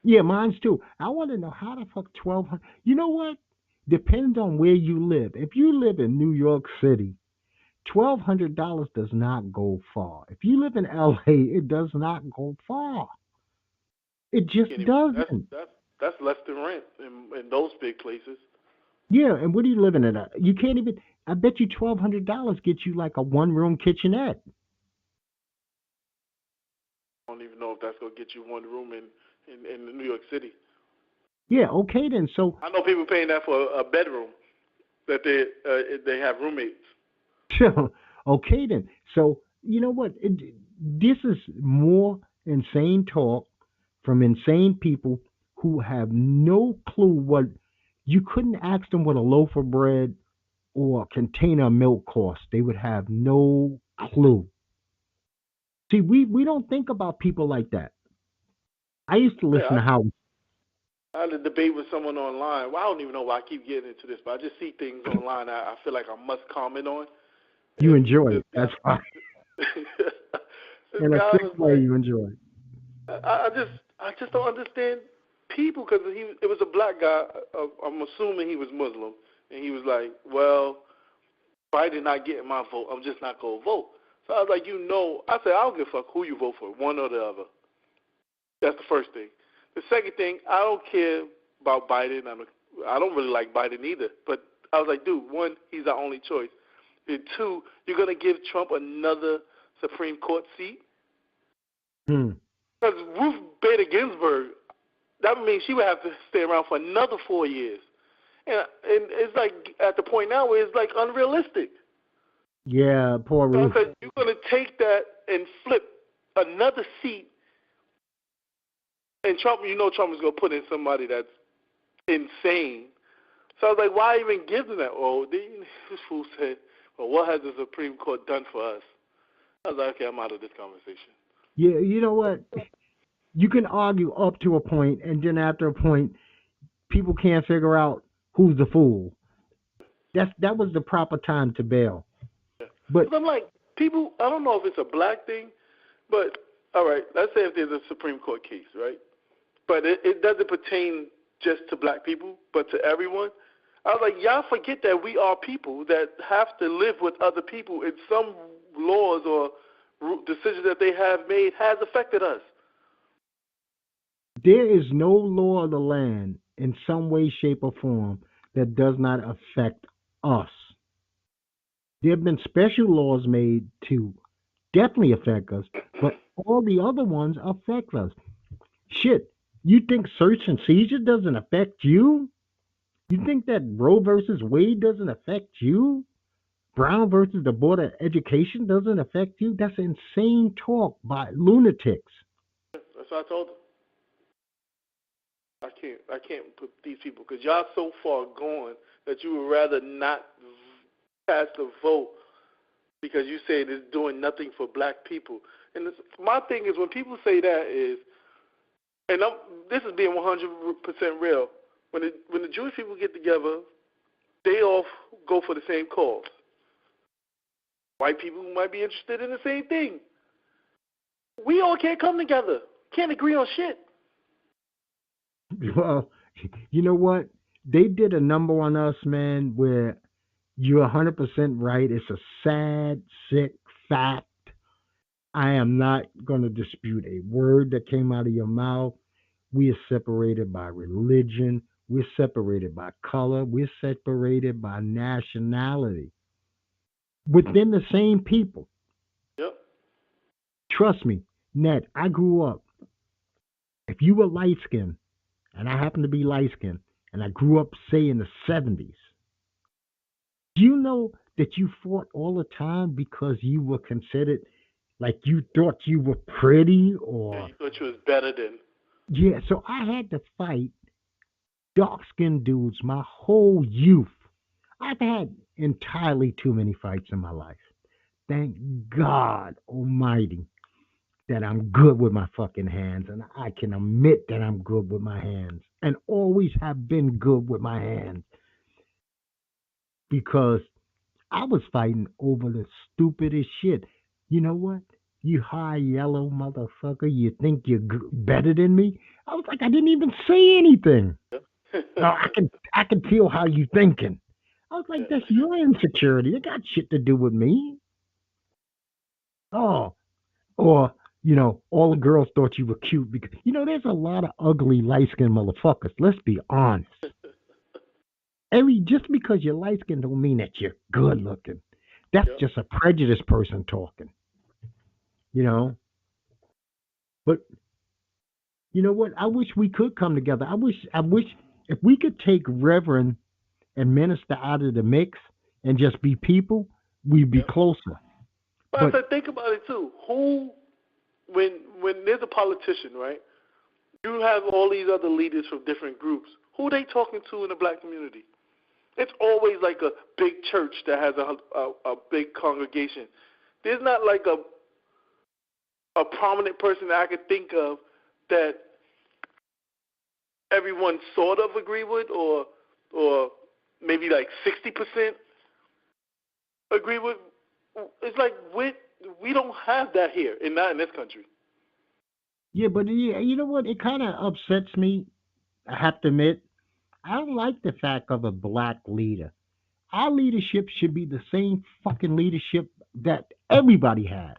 Yeah, mine's too. I want to know how the fuck 1,200. You know what? Depends on where you live. If you live in New York City, $1,200 does not go far. If you live in LA, it does not go far. It just Can't even, doesn't. that's less than rent in those big places. Yeah, and what are you living in? You can't even. I bet you $1,200 gets you like a one-room kitchenette. I don't even know if that's gonna get you one room in New York City. Yeah, okay then. So, I know people paying that for a bedroom that they have roommates. okay then. So, you know what? This is more insane talk from insane people who have no clue what. You couldn't ask them what a loaf of bread or a container of milk costs. They would have no clue. See, we don't think about people like that. I used to Yeah, listen to how I had a debate with someone online. Well, I don't even know why I keep getting into this, but I just see things online I feel like I must comment on. you And enjoy this it. guy, That's why. this In a guy sick was way, like, you enjoy it. I just don't understand people because it was a black guy. I'm assuming he was Muslim, and he was like, well, Biden not getting my vote. I'm just not gonna vote. So I was like, I said I don't give a fuck who you vote for, one or the other. That's the first thing. The second thing, I don't care about Biden. I don't really like Biden either. But I was like, dude, one, he's our only choice. And two, you're gonna give Trump another Supreme Court seat? Hmm. Because Ruth Bader Ginsburg, that means she would have to stay around for another 4 years. And it's like at the point now where it's like unrealistic. Yeah, poor So I Ruth. said, you're gonna take that and flip another seat, and Trump, Trump is gonna put in somebody that's insane. So I was like, why even give them that? Oh, this fool said, well, what has the Supreme Court done for us? I was like, okay, I'm out of this conversation. Yeah, you know what? You can argue up to a point, and then after a point, people can't figure out who's the fool. That was the proper time to bail. But Because I'm like, people, I don't know if it's a black thing, but all right, let's say if there's a Supreme Court case, right? But it doesn't pertain just to black people, but to everyone. I was like, y'all forget that we are people that have to live with other people, and some laws or decisions that they have made has affected us. there is no law of the land in some way, shape, or form that does not affect us. There have been special laws made to definitely affect us, but all the other ones affect us. Shit, you think search and seizure doesn't affect you? You think that Roe versus Wade doesn't affect you? Brown versus the Board of Education doesn't affect you? That's insane talk by lunatics. That's what I told them. I can't put these people because y'all so far gone that you would rather not cast a vote because you say it's doing nothing for black people. And my thing is when people say that is, and this is being 100% real. When the Jewish people get together, they all go for the same cause. White people might be interested in the same thing. We all can't come together. Can't agree on shit. Well, you know what? They did a number on us, man, where you're 100% right. It's a sad, sick fact. I am not going to dispute a word that came out of your mouth. We are separated by religion. We're separated by color. We're separated by nationality within the same people. Yep. Trust me, Ned, I grew up. If you were light skinned, and I happen to be light skinned, and I grew up, say, in the 70s, do you know that you fought all the time because you were considered like you thought you were pretty Yeah, or. you thought you was better than. Yeah, so I had to fight dark skinned dudes my whole youth. I've had entirely too many fights in my life. Thank God Almighty that I'm good with my fucking hands, and I can admit that I'm good with my hands, and always have been good with my hands because I was fighting over the stupidest shit. You know what? You high yellow motherfucker, you think you're better than me? I was like, I didn't even say anything. No, I can feel how you thinking. I was like, that's your insecurity. It got shit to do with me. Oh, or all the girls thought you were cute because there's a lot of ugly light skinned motherfuckers. Let's be honest. Just because you're light skinned don't mean that you're good looking. That's Yep. just a prejudiced person talking. You know. But you know what? I wish we could come together. I wish if we could take Reverend and Minister out of the mix and just be people, we'd be Yep. closer. But I But said, think about it too. When there's a politician, right? You have all these other leaders from different groups. Who are they talking to in the black community? It's always like a big church that has a big congregation. There's not like a prominent person that I could think of that everyone sort of agree with, or maybe like 60% agree with. It's like we don't have that here, and not in this country. yeah, you know what? It kind of upsets me. I have to admit, I don't like the fact of a black leader. Our leadership should be the same fucking leadership that everybody has.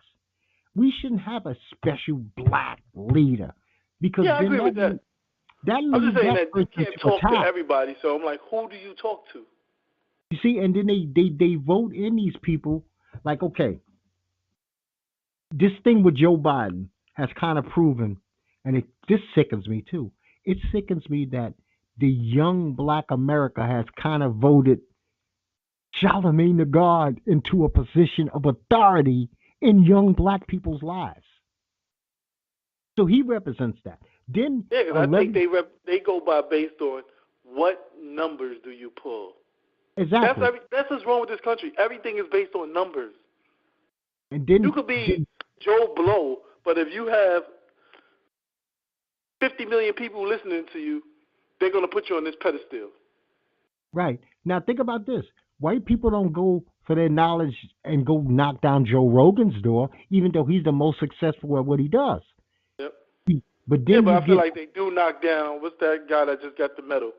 We shouldn't have a special black leader because Yeah, I then agree that with that. that I'm just leads saying that that you person can't to talk to attack. everybody, so I'm like, who do you talk to? You see, and then they vote in these people like, okay, this thing with Joe Biden has kind of proven, and this sickens me too. It sickens me that the young black America has kind of voted Charlemagne the God into a position of authority in young black people's lives. So he represents that. Then Yeah, because I think 11, they go by based on what numbers do you pull. exactly. That's what's wrong with this country. Everything is based on numbers. And You could be then Joe Blow, but if you have 50 million people listening to you, they're going to put you on this pedestal. right. Now think about this. White people don't go for their knowledge and go knock down Joe Rogan's door, even though he's the most successful at what he does. Yep. But Yeah, then but you I feel get like they do knock down. What's that guy that just got the medal?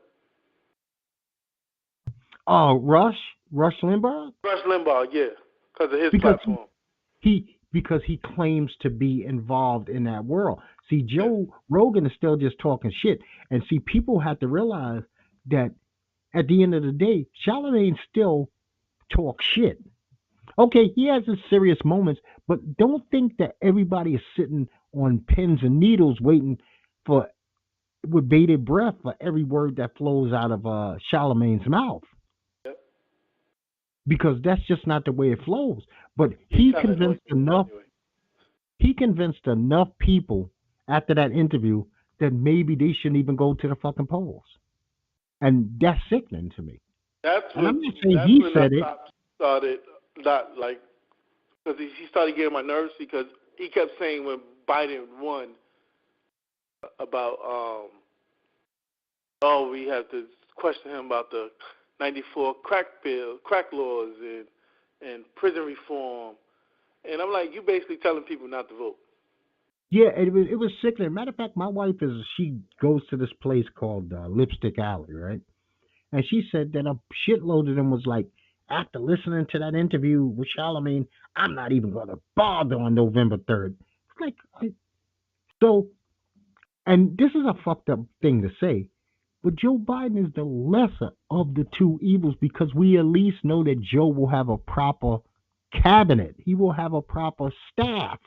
Rush Limbaugh, Rush Limbaugh, yeah, because of his because platform. he claims to be involved in that world. See, Joe Rogan is still just talking shit, and see, people have to realize that at the end of the day, Charlemagne still talk shit. Okay, he has his serious moments, but don't think that everybody is sitting on pins and needles waiting for with bated breath for every word that flows out of Charlemagne's mouth, Yep. because that's just not the way it flows. But He kind of annoys me anyway. he convinced enough people after that interview that maybe they shouldn't even go to the fucking polls, and that's sickening to me. That's And what. I'm not saying That's he when I said it. stopped. Started not like because he started getting my nerves because he kept saying when Biden won about oh, we have to question him about the '94 crack laws, and prison reform, and I'm like, you basically telling people not to vote. Yeah, it was sickening. Matter of fact, my wife she goes to this place called Lipstick Alley, right? And she said that a shitload of them was like, after listening to that interview with Charlemagne, I'm not even going to bother on November 3rd. It's like, so, and this is a fucked up thing to say, but Joe Biden is the lesser of the two evils because we at least know that Joe will have a proper cabinet. He will have a proper staff.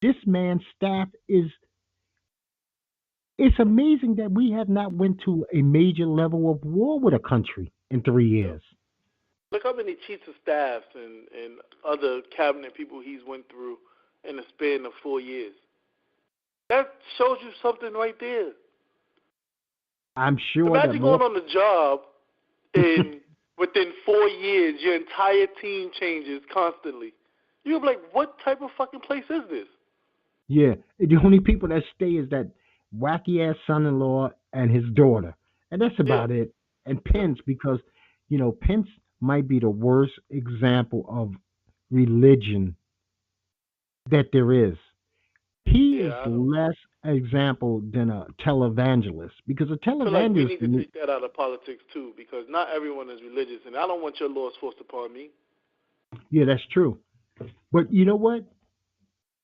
This man's staff is, it's amazing that we have not went to a major level of war with a country in three Yep. years. Look how many chiefs of staffs and other cabinet people he's went through in the span of 4 years. That shows you something right there. I'm sure that Imagine more. going on the job and within 4 years your entire team changes constantly. You'll be like, what type of fucking place is this? Yeah, the only people that stay is that wacky ass son-in-law and his daughter, and that's Yeah. about it. And Yep. Pence, because Pence might be the worst example of religion that there is. He is Yeah, I don't. less example than a televangelist because a I feel like we televangelist. need to take that out of politics too, because not everyone is religious, and I don't want your laws forced upon me. Yeah, that's true. But you know what?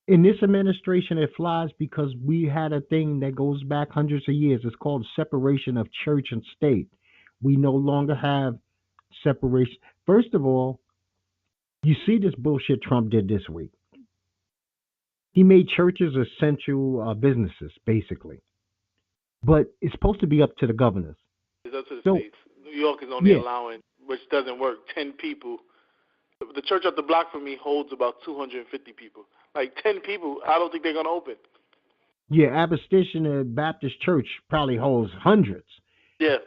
In this administration, it flies because we had a thing that goes back hundreds of years. It's called separation of church and state. We no longer have separation. First of all, you see this bullshit Trump did this week. He made churches essential businesses, basically, but it's supposed to be up to the governors. It's up to the So, states. New York is only yeah, allowing, which doesn't work, 10 people. The church up the block from me holds about 250 people. Like 10 people, I don't think they're going to open. yeah, Abstinent Baptist Church probably holds hundreds. Yeah.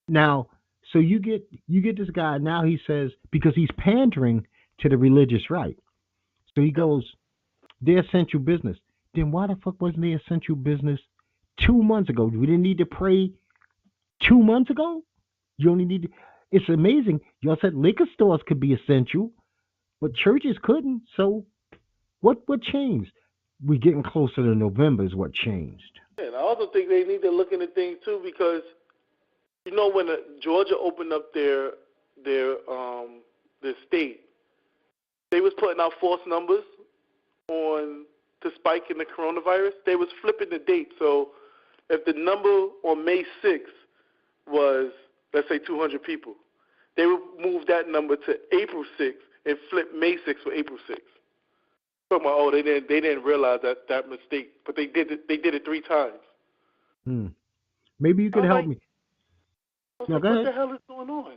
Now, so you get this guy. Now he says because he's pandering to the religious right. So he Yep. goes, they're essential business. Then why the fuck wasn't they essential business 2 months ago? We didn't need to pray 2 months ago. You only need. It's amazing. Y'all said liquor stores could be essential, but churches couldn't. So what changed? We getting closer to November is what changed. And I also think they need to look into things too, because when Georgia opened up their state, they was putting out false numbers on the spike in the coronavirus. They was flipping the date. So if the number on May 6th was, let's say, 200 people, they would move that number to April 6th and flip May 6th for April 6th. Talking about, oh, they didn't realize that mistake, but they did it 3 times. Hmm. Maybe you I could was help like, me. I was No, like, go what ahead. the hell is going on?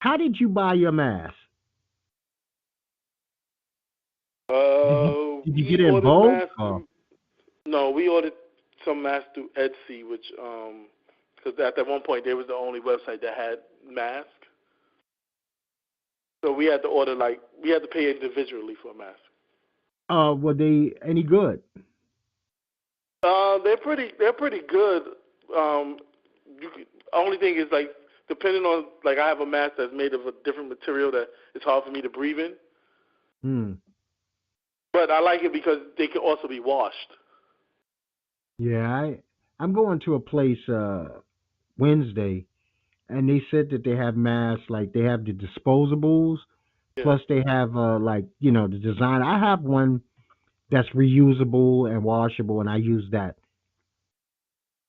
How did you buy your mask? Did you get We it in ordered bulk? masks through. No, we ordered some masks through Etsy, which because at that one point they was the only website that had masks. So we had to we had to pay individually for a mask. Were they any good? They're pretty good. Um, only thing is like depending on like I have a mask that's made of a different material that it's hard for me to breathe in. Hmm. But I like it because they can also be washed. Yeah, I'm going to a place Wednesday, and they said that they have masks, like they have the disposables, Yeah. plus they have like the design. I have one that's reusable and washable, and I use that.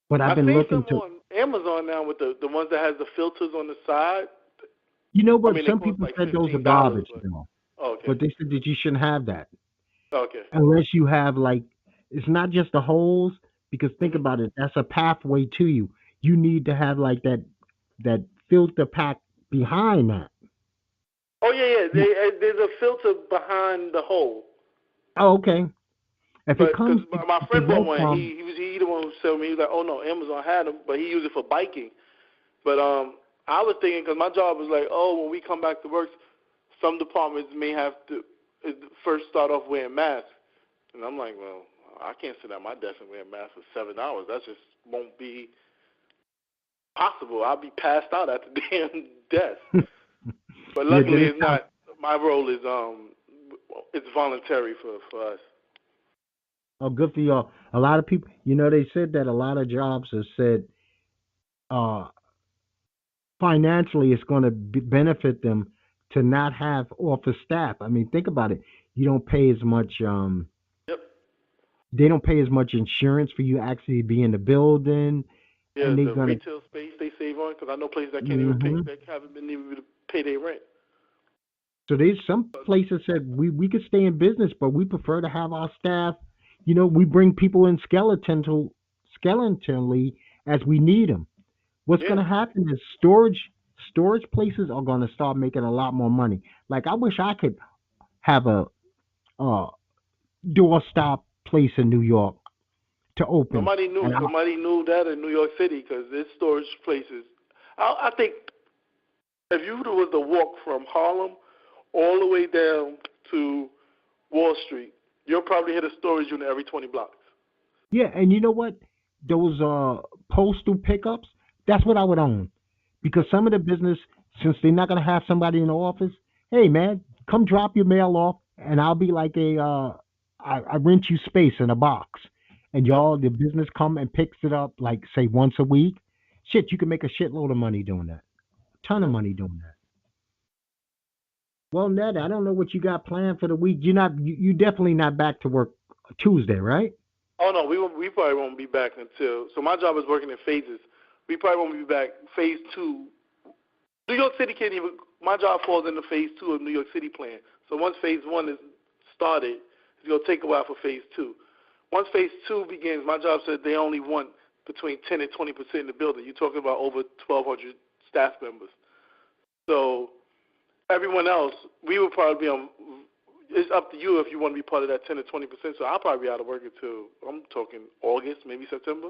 But I've I've been seen looking some to. on Amazon now with the ones that has the filters on the side. You know I what? mean, they Some cost people like said those are $15, garbage, but though. okay, But they said that you shouldn't have that okay. unless you have like it's not just the holes. Because think Hmm. about it, that's a pathway to you. You need to have like that filter pack behind that. Oh yeah, yeah. There's a filter behind the hole. Oh, okay. If it But because comes my to friend bought work one, from, he the one who sold me. He was like, oh no, Amazon had them, but he used it for biking. But I was thinking because my job was like, oh, when we come back to work, some departments may have to first start off wearing masks, and I'm like, well, I can't sit at my desk and wear a mask for 7 hours. That just won't be possible. I'll be passed out at the damn desk. But yeah, luckily, then it's it's not. not. My role is it's voluntary for us. Oh, good for y'all. A lot of people, they said that a lot of jobs have said uh, financially it's going to benefit them to not have office staff. I mean, think about it. You don't pay as much. Yep. They don't pay as much insurance for you to actually be in the building, Yeah, and they're the gonna. retail space they save on because I know places that can't even pay, Hmm. that haven't been able to pay their rent. So there's some places said we could stay in business, but we prefer to have our staff. We bring people in skeletally as we need them. What's Yeah. going to happen is storage places are going to start making a lot more money. Like I wish I could have a uh, doorstop place in New York to open, Nobody knew. and Nobody knew that in New York City because there's storage places. I think if you was to walk from Harlem all the way down to Wall Street, you'll probably hit a storage unit every 20 blocks. yeah, and you know what? Those postal pickups, that's what I would own. Because Yep. some of the business, since they're not gonna have somebody in the office, hey man, come drop your mail off and I'll be like I rent you space in a box. And Yep. y'all the business come and picks it up like say once a week. Shit, you can make a shitload of money doing that. A ton of Yep. money doing that. Well, Ned, I don't know what you got planned for the week. You definitely not back to work Tuesday, right? Oh no, we probably won't be back until. So my job is working in phases. We probably won't be back phase two. New York City can't even. My job falls into phase two of New York City plan. So once phase one is started, it's gonna take a while for phase two. Once phase two begins, my job said they only want between 10 and 20% in the building. You're talking about over 1,200 staff members. So everyone else, we would probably be on. It's up to you if you want to be part of that 10 to 20%. So I'll probably be out of work until I'm talking August, maybe September.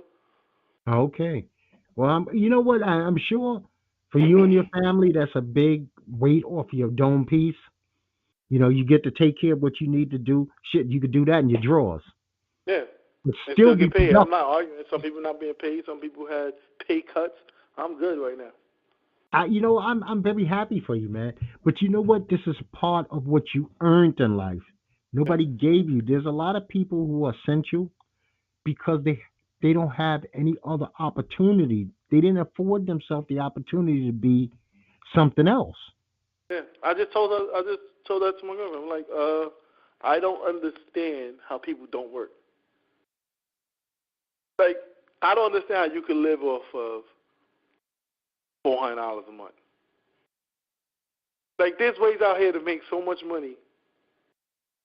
Okay. Well, you know what? I'm sure for you and your family, that's a big weight off your dome piece. You get to take care of what you need to do. Shit, you could do that in your drawers, Yeah, but and still still be get paid. I'm productive. not arguing. Some people not being paid. Some people had pay cuts. I'm good right now. I'm very happy for you, man. But you know what? This is part of what you earned in life. Yeah. Nobody gave you. There's a lot of people who are essential because they don't have any other opportunity. They didn't afford themselves the opportunity to be something else. Yeah. I just told her. I just told that to my girlfriend. I'm like, I don't understand how people don't work. Like, I don't understand how you can live off of $400 a month. Like, there's ways out here to make so much money,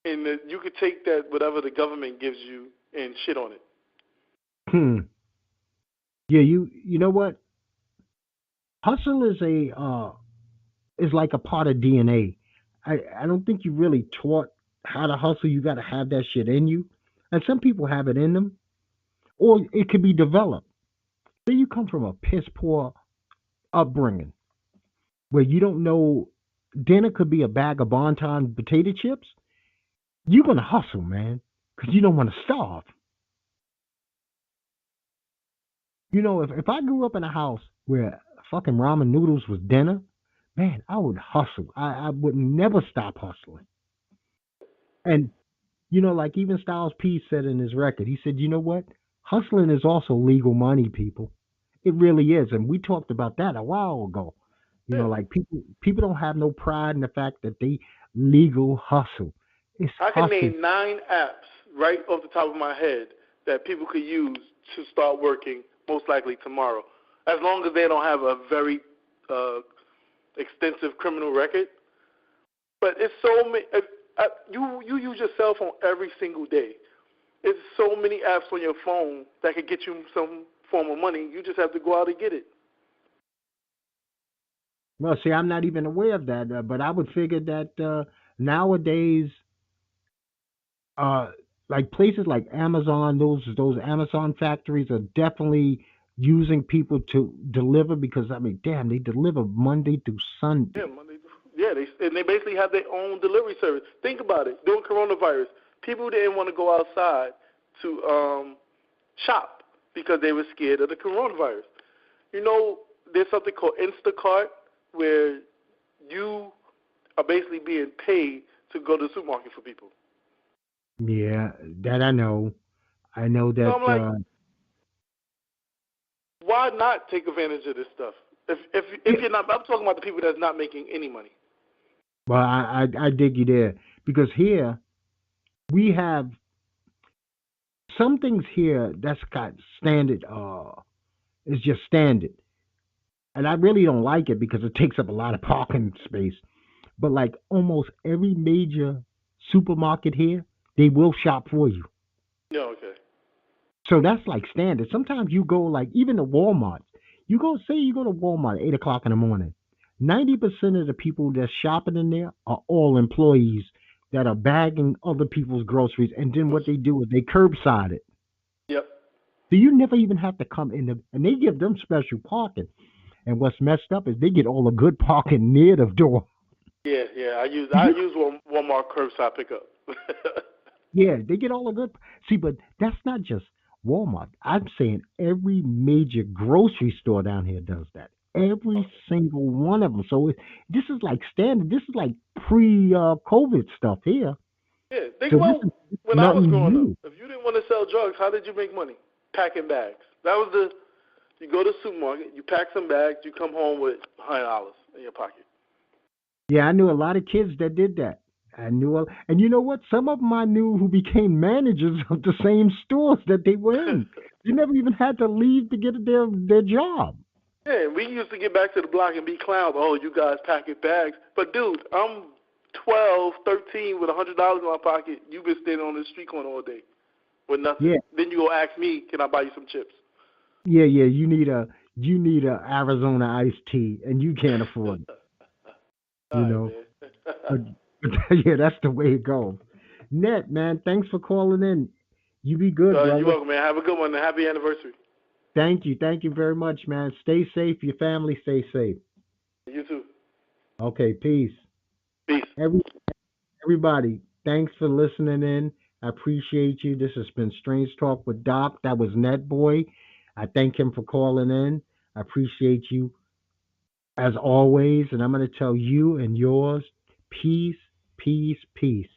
and that you could take that whatever the government gives you and shit on it. Hmm. Yeah, you know what? Hustle is like a part of DNA. I don't think you really taught how to hustle. You got to have that shit in you, and some people have it in them, or it could be developed. Say you come from a piss poor upbringing where you don't know dinner could be a bag of Bonton potato chips. You're gonna hustle, man, because you don't want to starve. If I grew up in a house where fucking ramen noodles was dinner, man, I would hustle. I would never stop hustling. And like even Styles P said in his record, he said, you know what? Hustling is also legal money, people. It really is. And we talked about that a while ago. Yeah. Like people don't have no pride in the fact that they legal hustle. It's I can hustle. name 9 apps right off the top of my head that people could use to start working most likely tomorrow, as long as they don't have a very uh, extensive criminal record. But it's so many. You use your cell phone every single day. It's so many apps on your phone that could get you some form of money. You just have to go out and get it. Well, see, I'm not even aware of that, but I would figure that nowadays, uh, like places like Amazon, those Amazon factories are definitely using people to deliver because I mean, damn, they deliver Monday through Yeah, Sunday. Monday. Yeah, they basically have their own delivery service. Think about it. During coronavirus, people didn't want to go outside to shop because they were scared of the coronavirus. You know, there's something called Instacart where you are basically being paid to go to the supermarket for people. Yeah, that I know. I know So that. I'm like, why not take advantage of this stuff? If Yeah, you're not, I'm talking about the people that's not making any money. well, I dig you there because here we have some things here that's got standard. It's just standard, and I really don't like it because it takes up a lot of parking space. But like almost every major supermarket here, they will shop for you. Yeah, okay. So that's like standard. Sometimes you go like even to Walmart. You go say you go to Walmart at 8 o'clock in the morning. 90% of the people that's shopping in there are all employees that are bagging other people's groceries, and then what they do is they curbside it. Yep. So you never even have to come in the, and they give them special parking. And what's messed up is they get all the good parking near the door. Yeah, yeah. I You use Walmart curbside pickup. Yeah, they get all the good. See, but that's not just Walmart. I'm saying every major grocery store down here does that. Every single one of them. So this is like standard. This is like pre-COVID stuff here. Yeah, think So this about is when I was nothing growing up. new. If you didn't want to sell drugs, how did you make money? Packing bags. That was you go to the supermarket, you pack some bags, you come home with $100 in your pocket. Yeah, I knew a lot of kids that did that. And you know what? Some of them I knew who became managers of the same stores that they were in. They never even had to leave to get their job. Yeah, we used to get back to the block and be clowns. Oh, you guys packing bags. But, dude, I'm 12, 13 with $100 in my pocket. You've been standing on the street corner all day with nothing. Yeah, Then you go ask me, can I buy you some chips? yeah. You need a Arizona iced tea, and you can't afford it. All You right, know, man. but yeah, that's the way it goes. Net man, thanks for calling in. You be good, You're brother. welcome, man. Have a good one and happy anniversary. Thank you very much, man. Stay safe. Your family stay safe. You too. Okay, peace. Peace. Every Everybody, thanks for listening in. I appreciate you. This has been Strange Talk with Doc. That was Netboy. I thank him for calling in. I appreciate you as always. And I'm going to tell you and yours peace, peace, peace.